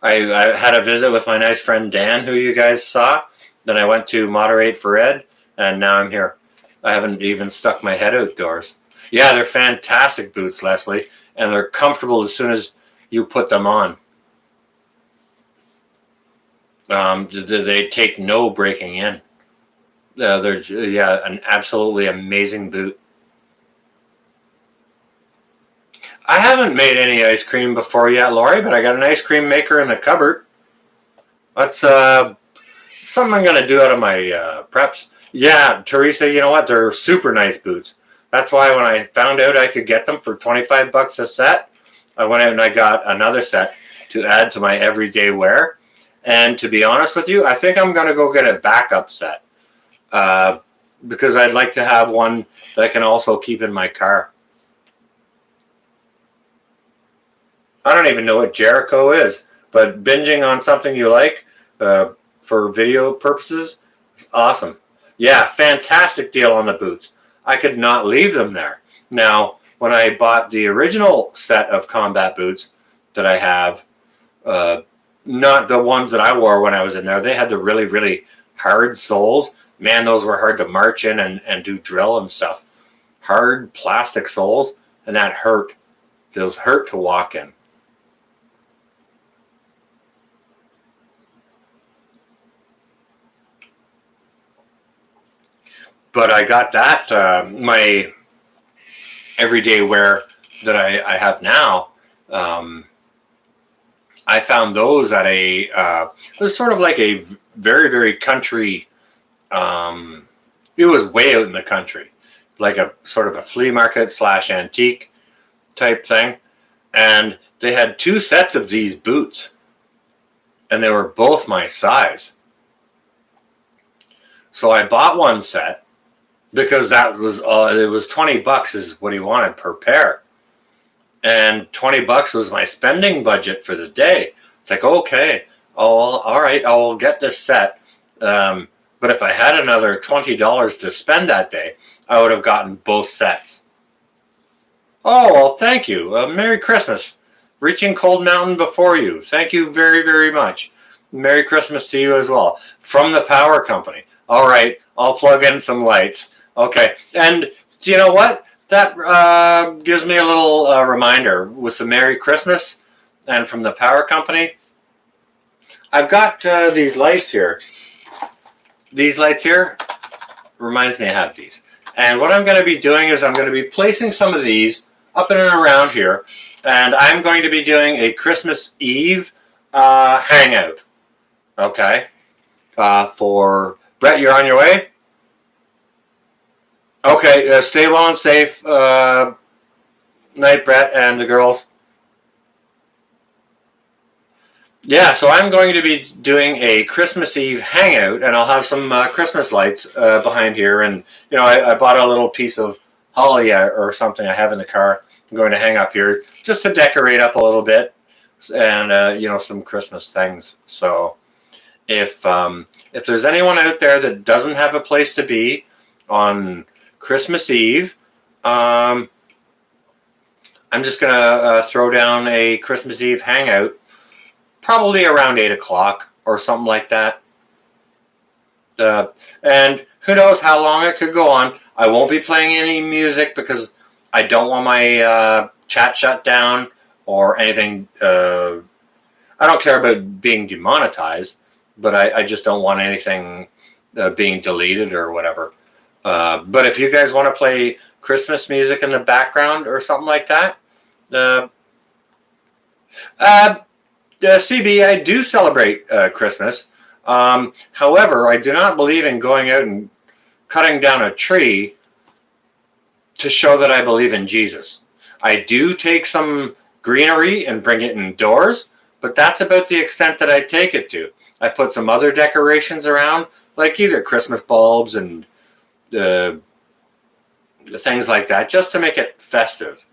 I had a visit with my nice friend Dan, who you guys saw. Then I went to moderate for Ed, and now I'm here. I haven't even stuck my head outdoors. Yeah, they're fantastic boots, Leslie, and they're comfortable as soon as you put them on. They take no breaking in. They're an absolutely amazing boot. I haven't made any ice cream before yet, Lori, but I got an ice cream maker in the cupboard. That's something I'm going to do out of my preps. Yeah, Teresa, you know what? They're super nice boots. That's why when I found out I could get them for 25 bucks a set, I went out and I got another set to add to my everyday wear. And to be honest with you, I think I'm going to go get a backup set uh, because I'd like to have one that I can also keep in my car. I don't even know what Jericho is, but binging on something you like uh, for video purposes is awesome. Yeah, fantastic deal on the boots. I could not leave them there. Now, when I bought the original set of combat boots that I have, uh, not the ones that I wore when I was in there, they had the really, really hard soles. Man, those were hard to march in and do drill and stuff. Hard plastic soles, and that hurt. Those hurt to walk in. But I got that my everyday wear that I have now. Um, I found those at it was sort of like a very, very country. Um, it was way out in the country, like a sort of a flea market slash antique type thing, and they had two sets of these boots, and they were both my size. So I bought one set because that was it was 20 bucks is what he wanted per pair, and 20 bucks was my spending budget for the day. It's like, okay, oh, all right, I'll get this set. But if I had another $20 to spend that day, I would have gotten both sets. Oh, well, thank you. Merry Christmas. Reaching Cold Mountain before you. Thank you very, very much. Merry Christmas to you as well. From the power company. All right, I'll plug in some lights. Okay, and do you know what? That gives me a little reminder with the Merry Christmas and from the power company. I've got these lights here. These lights here reminds me I have these. And what I'm going to be doing is I'm going to be placing some of these up and around here. And I'm going to be doing a Christmas Eve hangout. Okay. For Brett, you're on your way? Okay, stay well and safe. Night, Brett, and the girls. Yeah, so I'm going to be doing a Christmas Eve hangout, and I'll have some Christmas lights behind here. And, you know, I bought a little piece of holly or something I have in the car. I'm going to hang up here just to decorate up a little bit and, you know, some Christmas things. So if there's anyone out there that doesn't have a place to be on Christmas Eve, I'm just going to throw down a Christmas Eve hangout probably around 8 o'clock or something like that. And who knows how long it could go on. I won't be playing any music because I don't want my chat shut down or anything. I don't care about being demonetized, but I just don't want anything being deleted or whatever. But if you guys want to play Christmas music in the background or something like that, CB, I do celebrate Christmas. However, I do not believe in going out and cutting down a tree to show that I believe in Jesus. I do take some greenery and bring it indoors, but that's about the extent that I take it to. I put some other decorations around, like either Christmas bulbs and things like that, just to make it festive,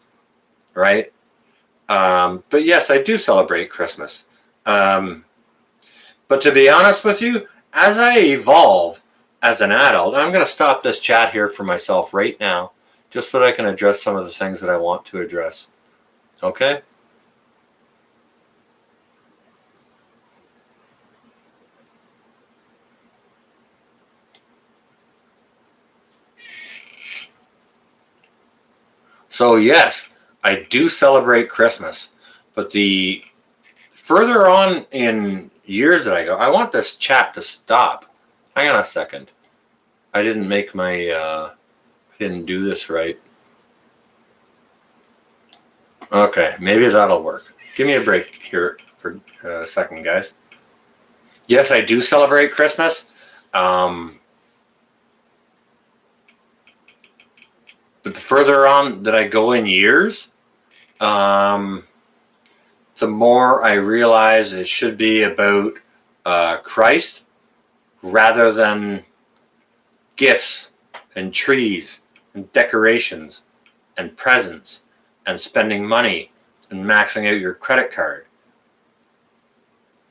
right? But yes, I do celebrate Christmas. But to be honest with you, as I evolve as an adult, I'm going to stop this chat here for myself right now, just so that I can address some of the things that I want to address. Okay? So yes, I do celebrate Christmas, but the further on in years that I go, I want this chat to stop. Hang on a second. I didn't make my, I didn't do this right. Okay, maybe that'll work. Give me a break here for a second, guys. Yes, I do celebrate Christmas. Um, but the further on that I go in years, the more I realize it should be about Christ rather than gifts and trees and decorations and presents and spending money and maxing out your credit card,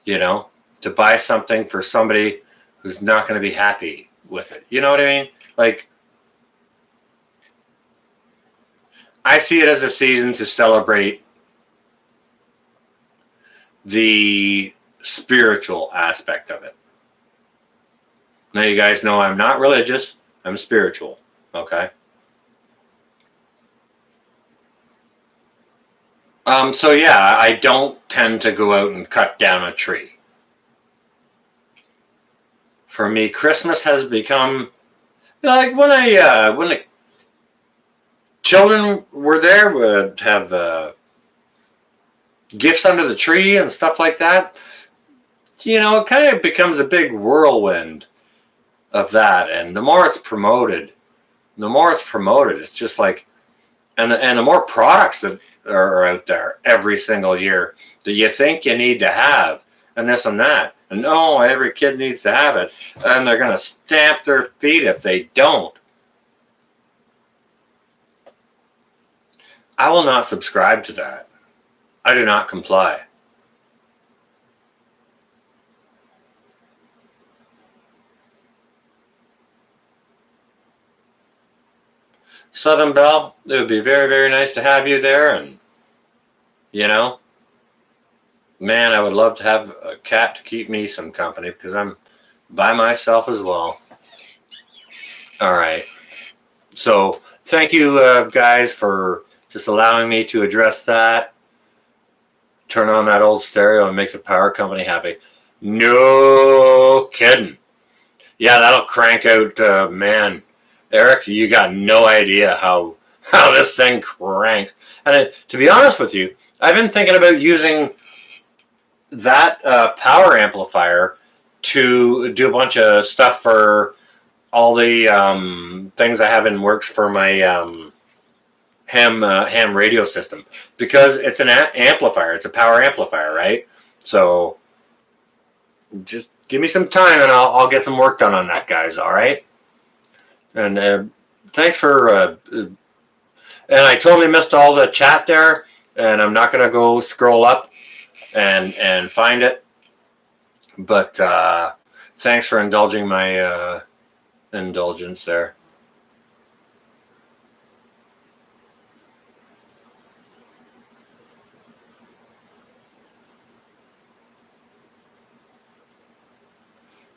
you know, to buy something for somebody who's not going to be happy with it. You know what I mean? Like, I see it as a season to celebrate the spiritual aspect of it. Now, you guys know I'm not religious, I'm spiritual, okay? So yeah, I don't tend to go out and cut down a tree. For me, Christmas has become like when the children were there, would have gifts under the tree and stuff like that. You know, it kind of becomes a big whirlwind of that, and the more it's promoted, it's just like, and the more products that are out there every single year that you think you need to have, and this and that, and no, every kid needs to have it, and they're gonna stamp their feet if they don't. I will not subscribe to that. I do not comply. Southern Belle, it would be very, very nice to have you there, and you know, man, I would love to have a cat to keep me some company because I'm by myself as well. All right. So thank you, guys, for just allowing me to address that. Turn on that old stereo and make the power company happy. No kidding. Yeah, that'll crank out, man. Eric, you got no idea how this thing cranks. And to be honest with you, I've been thinking about using that power amplifier to do a bunch of stuff for all the things I have in works for my ham radio system, because it's an amplifier. It's a power amplifier, right? So just give me some time and I'll get some work done on that, guys. All right. And thanks for. And I totally missed all the chat there, and I'm not gonna go scroll up and find it. But thanks for indulging my indulgence there.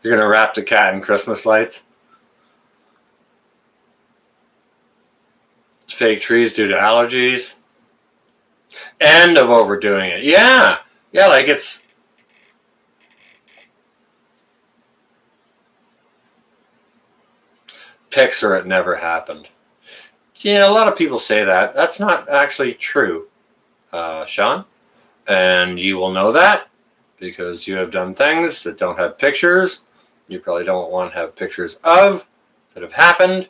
You're gonna wrap the cat in Christmas lights. Fake trees due to allergies. End of overdoing it. Yeah. Yeah, like it's. Pics or it never happened. Yeah, a lot of people say that. That's not actually true, Sean. And you will know that because you have done things that don't have pictures. You probably don't want to have pictures of that have happened.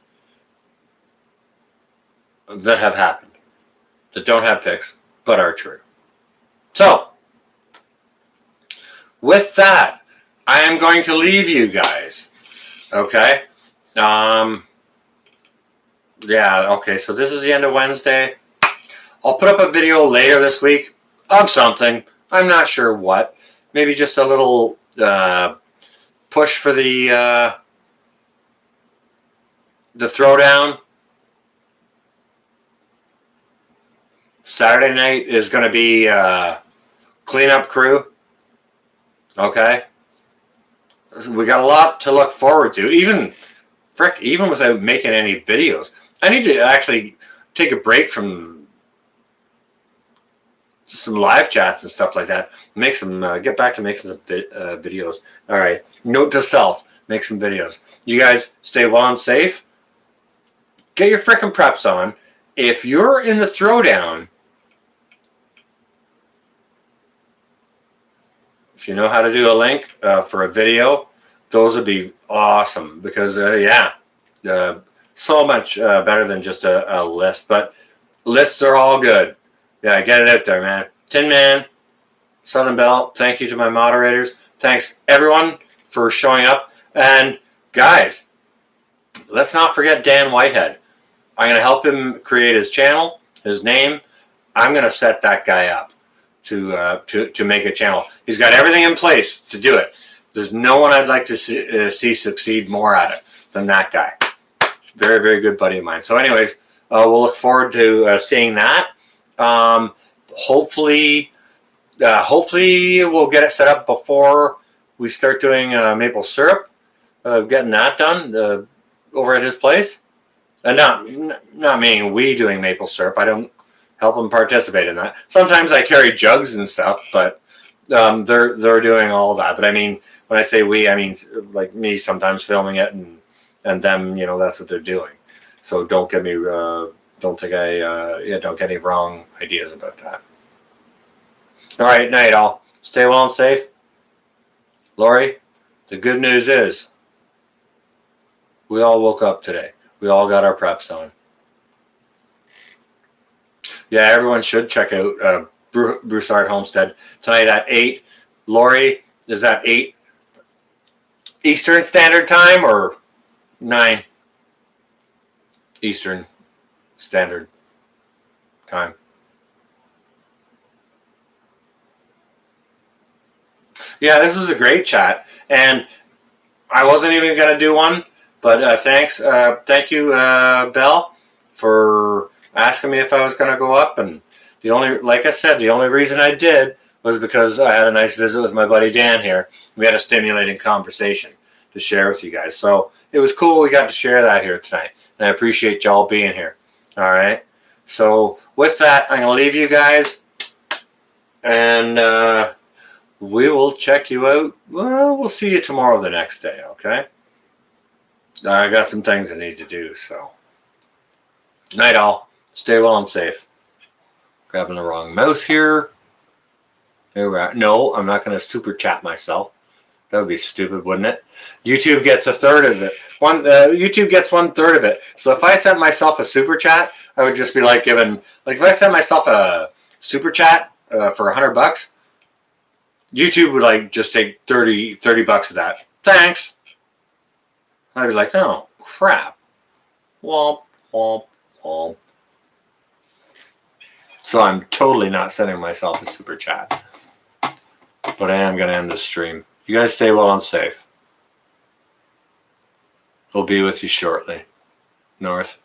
That don't have pics, but are true. So, with that, I am going to leave you guys. Okay? Yeah, okay, so this is the end of Wednesday. I'll put up a video later this week of something. I'm not sure what. Maybe just a little push for the throwdown. Saturday night is going to be cleanup crew. Okay? We got a lot to look forward to. Even without making any videos. I need to actually take a break from some live chats and stuff like that. Make some, get back to making some videos. All right. Note to self: make some videos. You guys stay well and safe. Get your frickin' preps on. If you're in the throwdown, If you know how to do a link for a video, those would be awesome because, so much better than just a list. But lists are all good. Yeah, get it out there, man. Tin Man, Southern Belle, thank you to my moderators. Thanks, everyone, for showing up. And, guys, let's not forget Dan Whitehead. I'm going to help him create his channel, his name. I'm going to set that guy up to make a channel. He's got everything in place to do it. There's no one I'd like to see succeed more at it than that guy. Very, very good buddy of mine. So anyways, we'll look forward to seeing that. Hopefully we'll get it set up before we start doing maple syrup. Getting that done over at his place. And not meaning we doing maple syrup. I don't help them participate in that. Sometimes I carry jugs and stuff, but they're doing all that. But I mean, when I say we, I mean like me sometimes filming it and them, that's what they're doing. So don't get me don't think don't get any wrong ideas about that. All right, night all. Stay well and safe. Lori, the good news is we all woke up today. We all got our preps on. Yeah, everyone should check out Broussard Homestead tonight at 8. Lori, is that 8 Eastern Standard Time or 9 Eastern Standard Time? Yeah, this was a great chat, and I wasn't even going to do one, but thanks. Thank you, Belle, for asking me if I was going to go up. And like I said, the only reason I did was because I had a nice visit with my buddy Dan here. We had a stimulating conversation to share with you guys. So it was cool we got to share that here tonight. And I appreciate y'all being here. All right. So with that, I'm going to leave you guys. And we will check you out. Well, we'll see you tomorrow the next day, okay? I got some things I need to do, so. Night all. Stay well and safe. Grabbing the wrong mouse here. There we're at. No, I'm not going to super chat myself. That would be stupid, wouldn't it? YouTube gets a third of it. YouTube gets 1/3 of it. So if I sent myself a super chat, I would just be like giving, like if I sent myself a super chat for $100, YouTube would like just take 30 bucks of that. Thanks. I'd be like, oh crap. Womp, womp, womp. So I'm totally not sending myself a super chat. But I am going to end the stream. You guys stay well and safe. We'll be with you shortly. North.